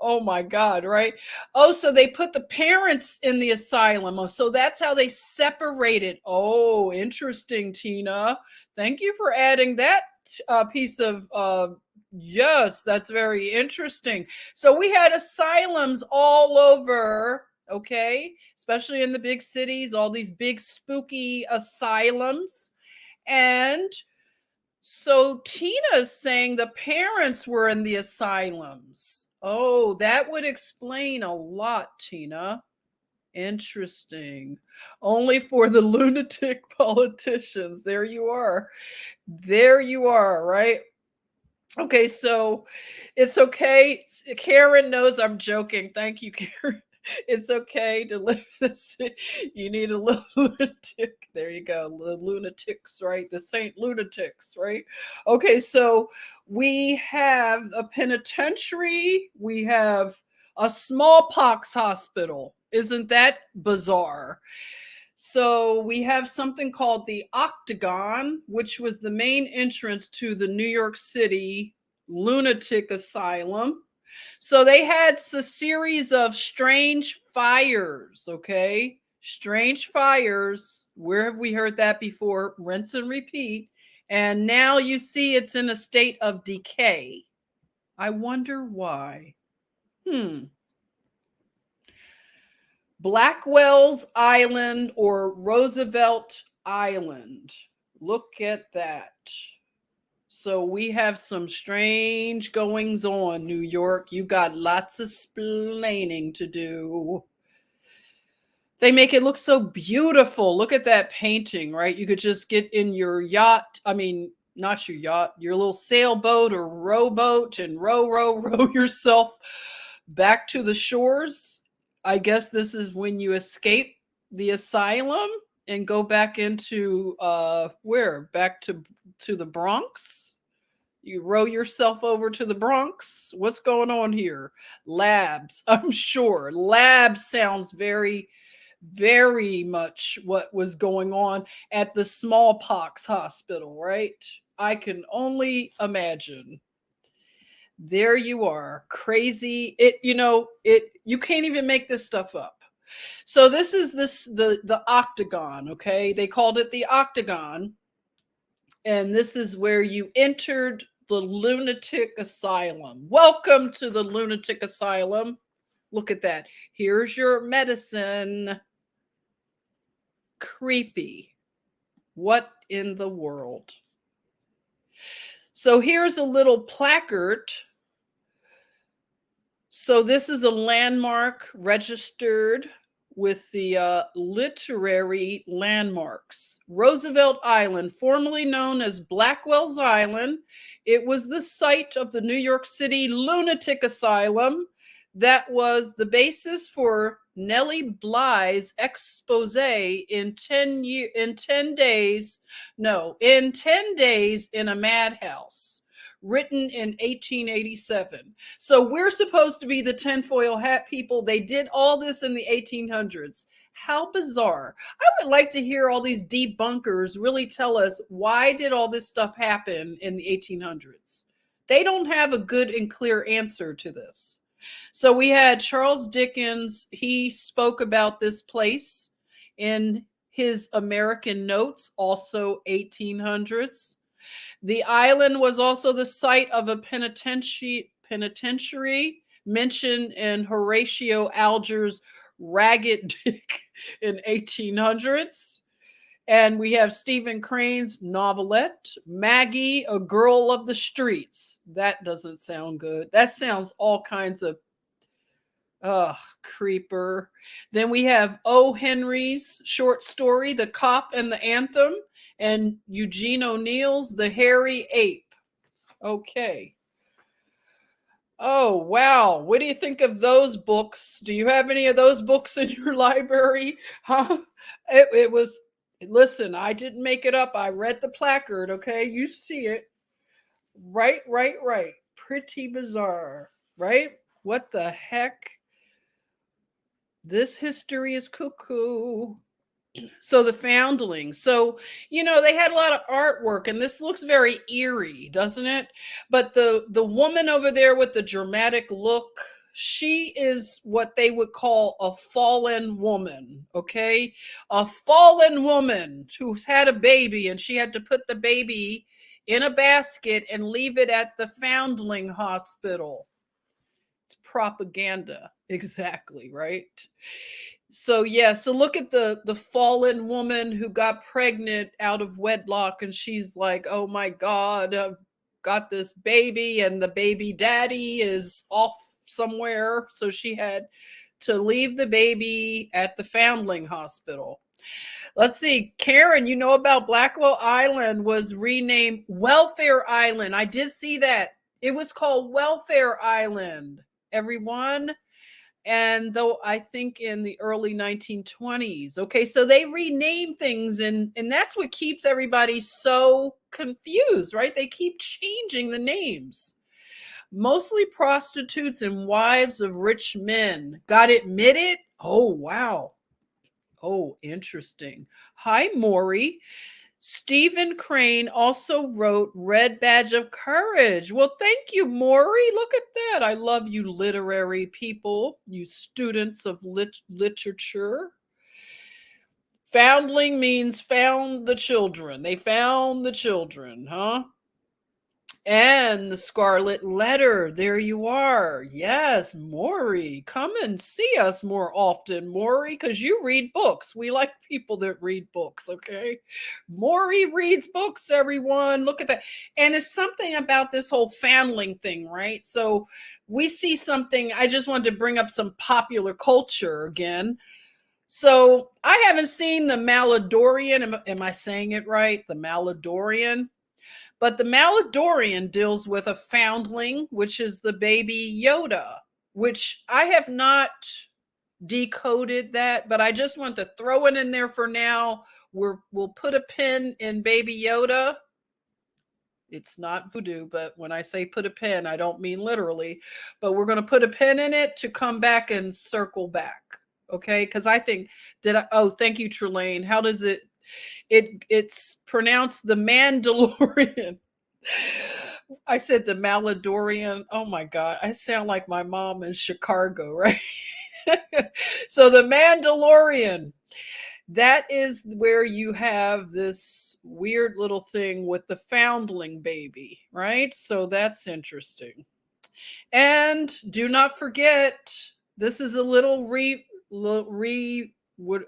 Oh my God, right? Oh, so they put the parents in the asylum. Oh, so that's how they separated. Oh, interesting, Tina. Thank you for adding that piece of, yes, that's very interesting. So we had asylums all over, okay, especially in the big cities, all these big spooky asylums. And so Tina's saying the parents were in the asylums. Oh, that would explain a lot, Tina. Interesting. Only for the lunatic politicians. There you are. There you are, right? Okay, so it's okay. Karen knows I'm joking. Thank you, Karen. It's okay to live this. You need a little lunatic. There you go. The lunatics, right? The Saint Lunatics, right? Okay, so we have a penitentiary. We have a smallpox hospital. Isn't that bizarre? So we have something called the Octagon, which was the main entrance to the New York City lunatic asylum. So they had a series of strange fires, okay? Strange fires. Where have we heard that before? Rinse and repeat. And now you see it's in a state of decay. I wonder why. Blackwell's Island or Roosevelt Island. Look at that. So we have some strange goings on, New York. You got lots of splaining to do. They make it look so beautiful. Look at that painting, right? You could just get in your yacht. I mean, not your yacht, your little sailboat or rowboat and row yourself back to the shores. I guess this is when you escape the asylum and go back into where? Back to the Bronx? You row yourself over to the Bronx? What's going on here? Labs, I'm sure. Labs sounds very, very much what was going on at the smallpox hospital, right? I can only imagine. There you are. Crazy. You can't even make this stuff up. So this is the Octagon, okay? They called it the Octagon. And this is where you entered the lunatic asylum. Welcome to the lunatic asylum. Look at that. Here's your medicine. Creepy. What in the world? So here's a little placard. So this is a landmark registered with the literary landmarks. Roosevelt Island, formerly known as Blackwell's Island. It was the site of the New York City Lunatic Asylum that was the basis for Nellie Bly's expose in 10 days in a madhouse, written in 1887. So we're supposed to be the tinfoil hat people. They did all this in the 1800s. How bizarre. I would like to hear all these debunkers really tell us, why did all this stuff happen in the 1800s? They don't have a good and clear answer to this. So we had Charles Dickens. He spoke about this place in his American Notes, also 1800s. The island was also the site of a penitentiary mentioned in Horatio Alger's Ragged Dick in 1800s. And we have Stephen Crane's novelette, Maggie, a Girl of the Streets. That doesn't sound good. That sounds all kinds of creeper. Then we have O. Henry's short story, The Cop and the Anthem, and Eugene O'Neill's The Hairy Ape. Okay. Oh, wow. What do you think of those books? Do you have any of those books in your library? Huh? It was Listen, I didn't make it up. I read the placard, okay? You see it. Right, right, right. Pretty bizarre, right? What the heck? This history is cuckoo. So the foundling. So, they had a lot of artwork, and this looks very eerie, doesn't it? But the woman over there with the dramatic look, she is what they would call a fallen woman, okay? A fallen woman who's had a baby, and she had to put the baby in a basket and leave it at the foundling hospital. It's propaganda. Exactly, right? So yeah, so look at the fallen woman who got pregnant out of wedlock, and she's like, "Oh my God, I've got this baby, and the baby daddy is off somewhere." So she had to leave the baby at the foundling hospital. Let's see, Karen, you know about Blackwell Island was renamed Welfare Island. I did see that. It was called Welfare Island, everyone. And though I think in the early 1920s. Okay, so they rename things, and that's what keeps everybody so confused, right? They keep changing the names. Mostly prostitutes and wives of rich men got admitted. Oh, wow. Oh, interesting. Hi, Maury. Stephen Crane also wrote Red Badge of Courage. Well, thank you, Maury. Look at that. I love you literary people, you students of literature. Foundling means found the children. They found the children, huh? And the Scarlet Letter. There you are. Yes, Maury. Come and see us more often, Maury, because you read books. We like people that read books, okay? Maury reads books, everyone. Look at that. And it's something about this whole foundling thing, right? So we see something. I just wanted to bring up some popular culture again. So I haven't seen the Maladorian. Am I saying it right? The Maladorian. But the Maladorian deals with a foundling, which is the baby Yoda, which I have not decoded that, but I just want to throw it in there for now. We'll put a pin in baby Yoda. It's not voodoo, but when I say put a pin, I don't mean literally, but we're going to put a pin in it to come back and circle back. Okay. Cause I think thank you, Trelane. How does it's pronounced the Mandalorian. I said the Maladorian. Oh my God. I sound like my mom in Chicago, right? So the Mandalorian, that is where you have this weird little thing with the foundling baby, right? So that's interesting. And do not forget, this is a little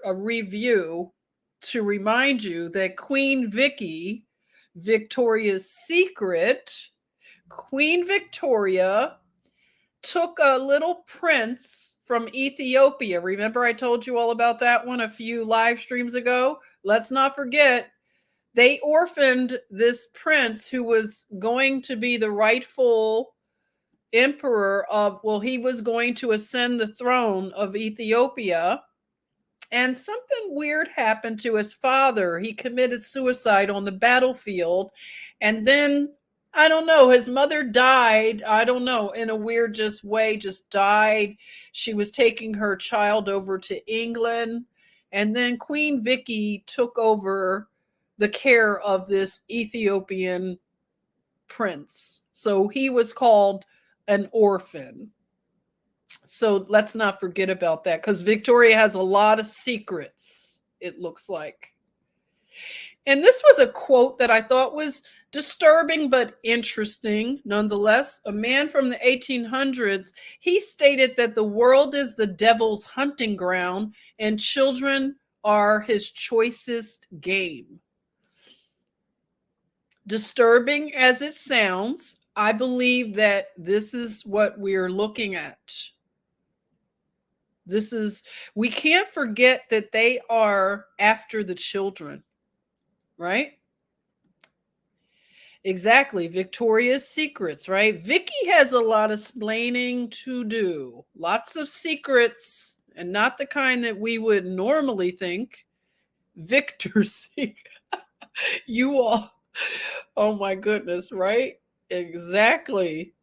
a review to remind you that Queen Vicky, Victoria's Secret, Queen Victoria took a little prince from Ethiopia. Remember I told you all about that one a few live streams ago? Let's not forget, they orphaned this prince who was going to be the rightful emperor he was going to ascend the throne of Ethiopia. And something weird happened to his father. He committed suicide on the battlefield. And then, I don't know, his mother died. I don't know, in a weird way, just died. She was taking her child over to England. And then Queen Vicky took over the care of this Ethiopian prince. So he was called an orphan. So let's not forget about that, because Victoria has a lot of secrets, it looks like. And this was a quote that I thought was disturbing but interesting nonetheless. A man from the 1800s, he stated that the world is the devil's hunting ground and children are his choicest game. Disturbing as it sounds, I believe that this is what we're looking at. We can't forget that they are after the children, right? Exactly. Victoria's Secrets, right? Vicky has a lot of splaining to do. Lots of secrets, and not the kind that we would normally think. Victor seek. You all. Oh my goodness, right? Exactly.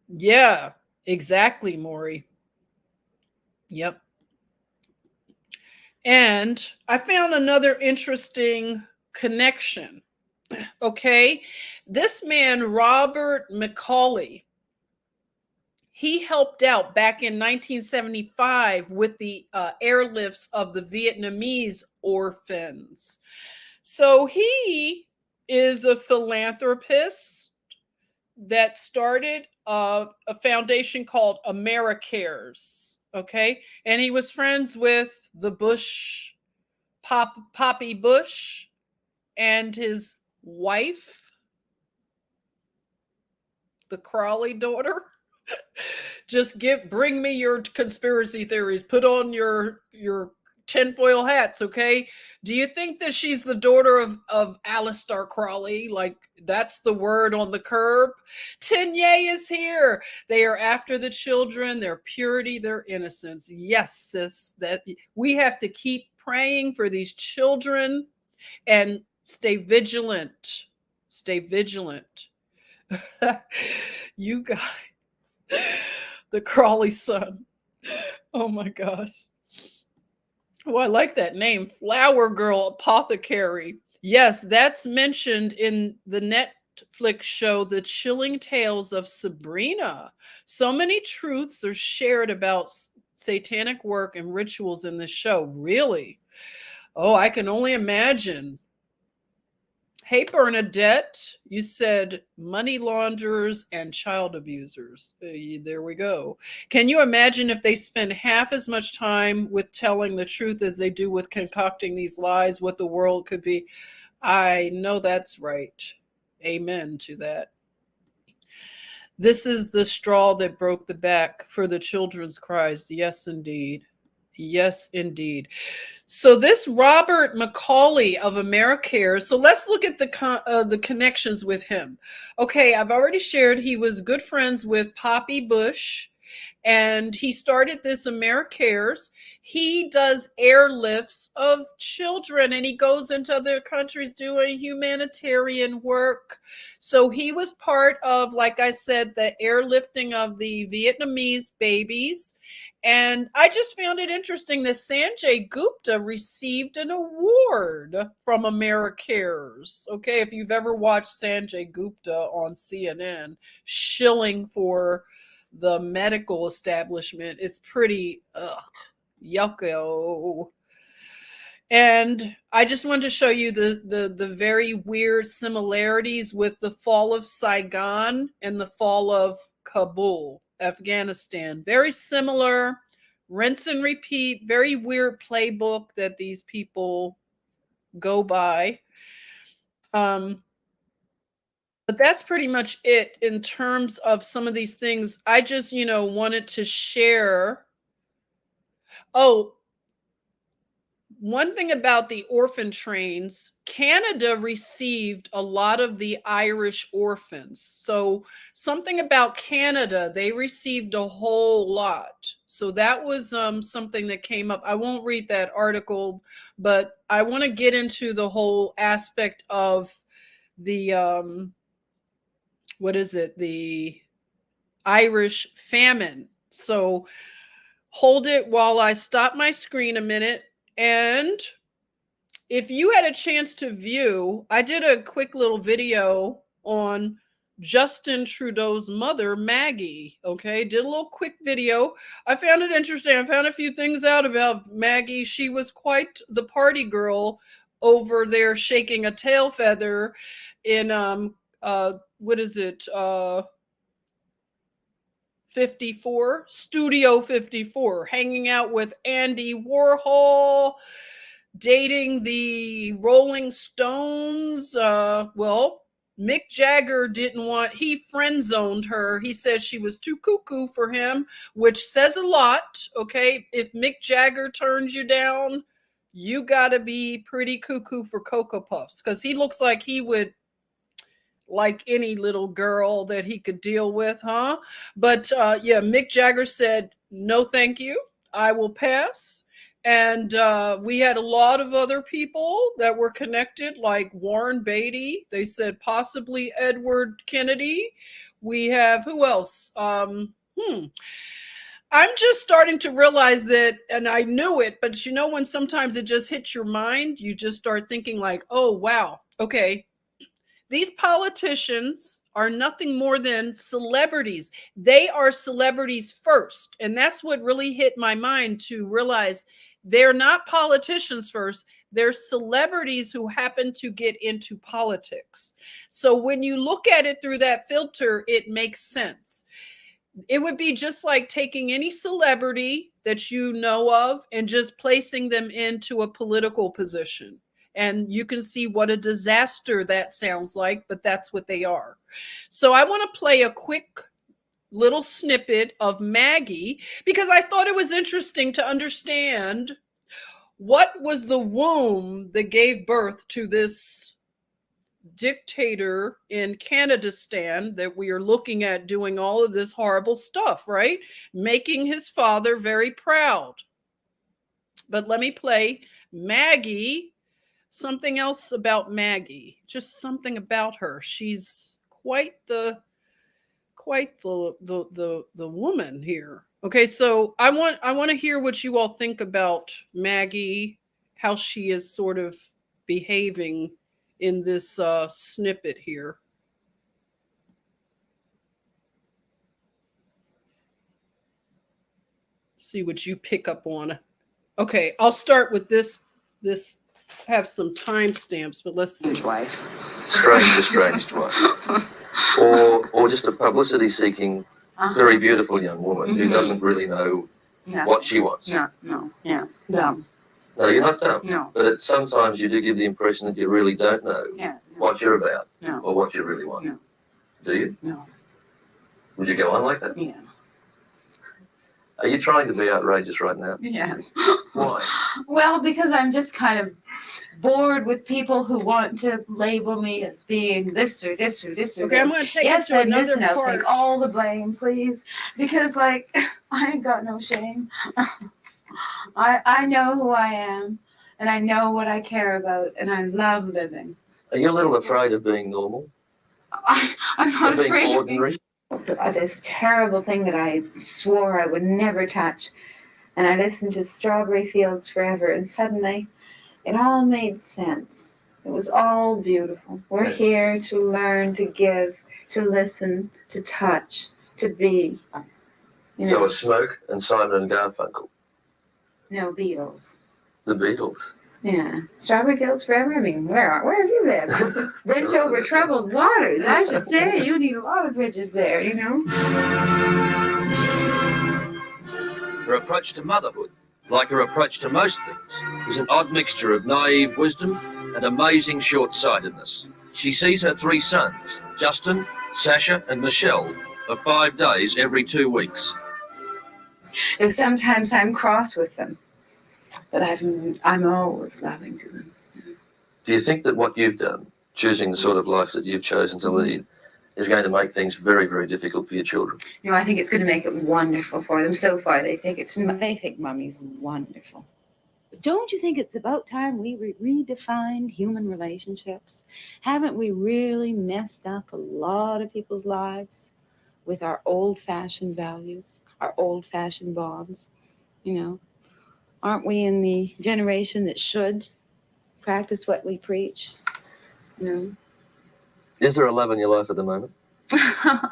Yeah, exactly, Maury. Yep. And I found another interesting connection. Okay. This man, Robert Macaulay, he helped out back in 1975 with the airlifts of the Vietnamese orphans. So he is a philanthropist that started a foundation called AmeriCares. Okay. And he was friends with the Bush, Poppy Bush, and his wife, the Crawley daughter. Just bring me your conspiracy theories. Put on your tinfoil hats, okay? Do you think that she's the daughter of Alistair Crawley? Like that's the word on the curb. Tenier is here. They are after the children, their purity, their innocence. Yes, sis, that we have to keep praying for these children and stay vigilant. Stay vigilant. You guys, the Crawley son. Oh my gosh. Oh, I like that name. Flower Girl Apothecary. Yes, that's mentioned in the Netflix show, The Chilling Tales of Sabrina. So many truths are shared about satanic work and rituals in this show. Really? Oh, I can only imagine. Hey, Bernadette, you said money launderers and child abusers. There we go. Can you imagine if they spend half as much time with telling the truth as they do with concocting these lies, what the world could be? I know that's right. Amen to that. This is the straw that broke the back for the children's cries. Yes, indeed. Yes, indeed. So this Robert Macaulay of AmeriCare. So let's look at the connections with him. Okay, I've already shared he was good friends with Poppy Bush, and he started this AmeriCares. He does airlifts of children, and he goes into other countries doing humanitarian work. So he was part of, like I said, the airlifting of the Vietnamese babies. And I just found it interesting that Sanjay Gupta received an award from AmeriCares. Okay, if you've ever watched Sanjay Gupta on CNN shilling for the medical establishment, it's pretty yucko. And I just wanted to show you the very weird similarities with the fall of Saigon and the fall of Kabul, Afghanistan. Very similar, rinse and repeat, very weird playbook that these people go by. But that's pretty much it in terms of some of these things. I just, wanted to share. Oh, one thing about the orphan trains, Canada received a lot of the Irish orphans. So something about Canada, they received a whole lot. So that was something that came up. I won't read that article, but I want to get into the whole aspect of the what is it? The Irish famine. So hold it while I stop my screen a minute. And if you had a chance to view, I did a quick little video on Justin Trudeau's mother, Maggie. Okay, did a little quick video. I found it interesting. I found a few things out about Maggie. She was quite the party girl over there, shaking a tail feather in what is it? 54, Studio 54, hanging out with Andy Warhol, dating the Rolling Stones. Well, Mick Jagger didn't want, he friend zoned her. He said she was too cuckoo for him, which says a lot. Okay. If Mick Jagger turns you down, you got to be pretty cuckoo for Cocoa Puffs, because he looks like he would like any little girl that he could deal with, huh? But yeah, Mick Jagger said, no, thank you. I will pass. And we had a lot of other people that were connected, like Warren Beatty. They said possibly Edward Kennedy. We have, who else? I'm just starting to realize that, and I knew it, but you know, when sometimes it just hits your mind, you just start thinking like, oh, wow, okay, these politicians are nothing more than celebrities. They are celebrities first. And that's what really hit my mind, to realize they're not politicians first. They're celebrities who happen to get into politics. So when you look at it through that filter, it makes sense. It would be just like taking any celebrity that you know of and just placing them into a political position. And you can see what a disaster that sounds like, but that's what they are. So I want to play a quick little snippet of Maggie, because I thought it was interesting to understand what was the womb that gave birth to this dictator in Canadistan that we are looking at doing all of this horrible stuff, right? Making his father very proud. But let me play Maggie. Something else about Maggie, just something about her. She's quite the woman here. Okay, so I want to hear what you all think about Maggie, how she is sort of behaving in this snippet here. See what you pick up on. Okay, I'll start with this have some timestamps, but let's see. Wife. Estranged wife. Or just a publicity-seeking, very beautiful young woman who doesn't really know what she wants. No, dumb. No, you're not dumb. No. But sometimes you do give the impression that you really don't know what you're about or what you really want. No. Do you? No. Would you go on like that? Yeah. Are you trying to be outrageous right now? Yes. Why? Well, because I'm just kind of bored with people who want to label me as being this or this or this or Okay, this. I'm going to take yes, it to and another this, and I'll part. take all the blame, please, because like I ain't got no shame. I know who I am, and I know what I care about, and I love living. Are you a little afraid of being normal? I'm not Of being afraid. ordinary? This terrible thing that I swore I would never touch. And I listened to Strawberry Fields Forever, and suddenly it all made sense. It was all beautiful. We're here to learn, to give, to listen, to touch, to be. You know? So it's Smoke and Simon and Garfunkel. No, Beatles. The Beatles. Yeah. Strawberry Fields Forever? I mean, where have you lived? Bridge over troubled waters. I should say you need a lot of bridges there, you know? Her approach to motherhood, like her approach to most things, is an odd mixture of naive wisdom and amazing short-sightedness. She sees her 3 sons, Justin, Sasha, and Michelle, for 5 days every 2 weeks. You know, sometimes I'm cross with them, but I'm always loving to them. Do you think that what you've done, choosing the sort of life that you've chosen to lead, is going to make things very, very difficult for your children? You know, I think it's going to make it wonderful for them. So far, they think Mommy's wonderful. But don't you think it's about time we redefined human relationships? Haven't we really messed up a lot of people's lives with our old-fashioned values, our old-fashioned bonds? You know, aren't we in the generation that should practice what we preach? You know. Is there a love in your life at the moment?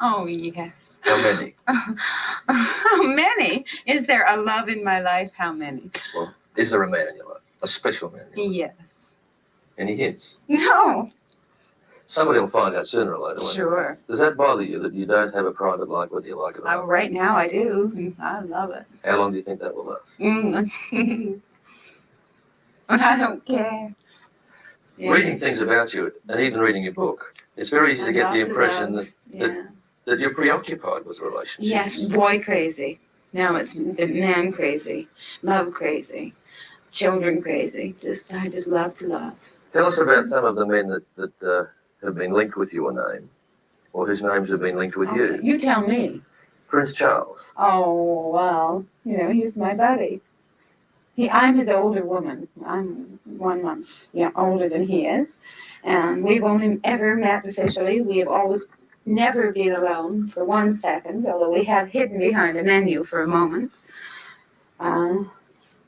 Oh, yes. How many? How many? Is there a love in my life? How many? Well, is there a man in your life? A special man in your life? Yes. Any hints? No. Somebody will find out sooner or later. Sure. Does that bother you that you don't have a private life, whether you like it or not? Right now I do. I love it. How long do you think that will last? I don't care. Yes. Reading things about you, and even reading your book, it's very easy to get the impression that you're preoccupied with relationships. Yes, boy crazy. Now it's man crazy, love crazy, children crazy. I just love to love. Tell us about some of the men that have been linked with your name, or whose names have been linked with you. You tell me. Prince Charles. Oh, well, you know, he's my buddy. I'm his older woman. I'm 1 month older than he is. And we've only ever met officially. We have always never been alone for 1 second, although we have hidden behind a menu for a moment. Does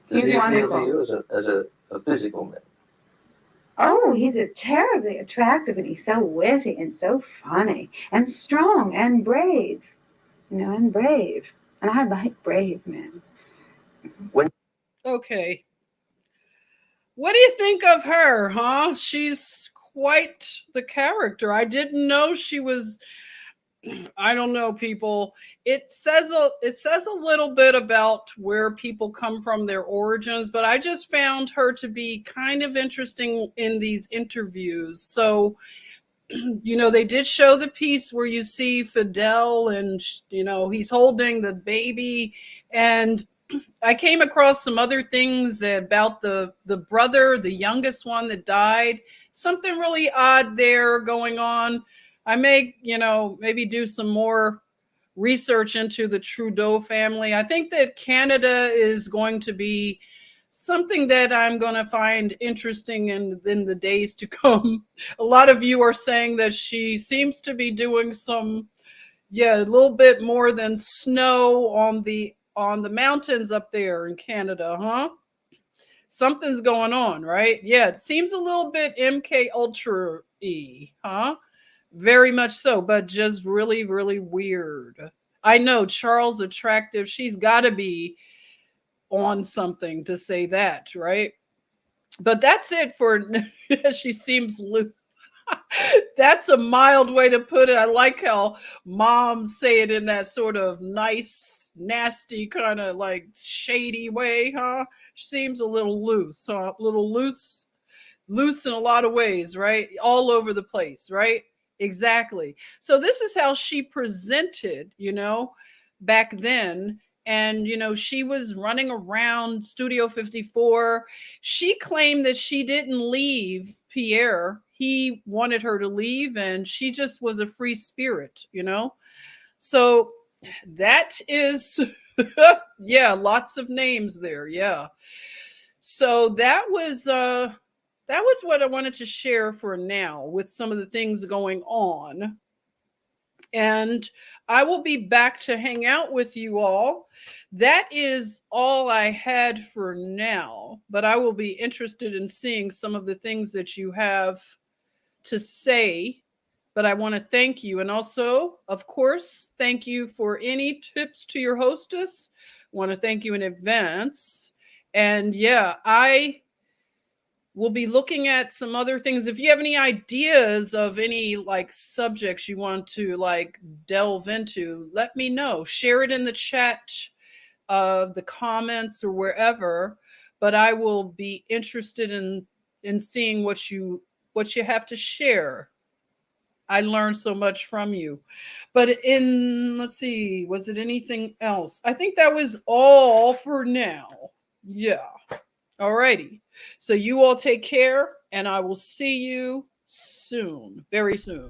He's he appeal wonderful. to you as a physical man? Oh, he's a terribly attractive, and he's so witty and so funny and strong and brave. And brave. And I like brave men. Okay. What do you think of her, huh? She's quite the character. I didn't know she was, I don't know, people. It says a little bit about where people come from, their origins, but I just found her to be kind of interesting in these interviews. So, they did show the piece where you see Fidel and he's holding the baby, and I came across some other things about the brother, the youngest one that died. Something really odd there going on. I may, maybe do some more research into the Trudeau family. I think that Canada is going to be something that I'm going to find interesting in the days to come. A lot of you are saying that she seems to be doing some, a little bit more than snow on the mountains up there in Canada, huh? Something's going on, right? Yeah, it seems a little bit MK Ultra-y, huh? Very much so, but just really, really weird. I know Charles attractive. She's got to be on something to say that, right? But that's it for she seems loose. That's a mild way to put it. I like how moms say it in that sort of nice, nasty, kind of like shady way, huh? Seems a little loose, huh? A little loose in a lot of ways, right? All over the place, right? Exactly. So this is how she presented, back then. And, she was running around Studio 54. She claimed that she didn't leave Pierre. He wanted her to leave, and she just was a free spirit. So that is, yeah, lots of names there. Yeah. So that was what I wanted to share for now with some of the things going on. And I will be back to hang out with you all. That is all I had for now, but I will be interested in seeing some of the things that you have to say. But I want to thank you. And also, of course, thank you for any tips to your hostess. I want to thank you in advance. And yeah, I we'll be looking at some other things. If you have any ideas of any like subjects you want to like delve into, let me know. Share it in the chat, the comments or wherever. But I will be interested in seeing what you have to share. I learned so much from you. But let's see, was it anything else? I think that was all for now. Yeah. Alrighty. So you all take care, and I will see you soon, very soon.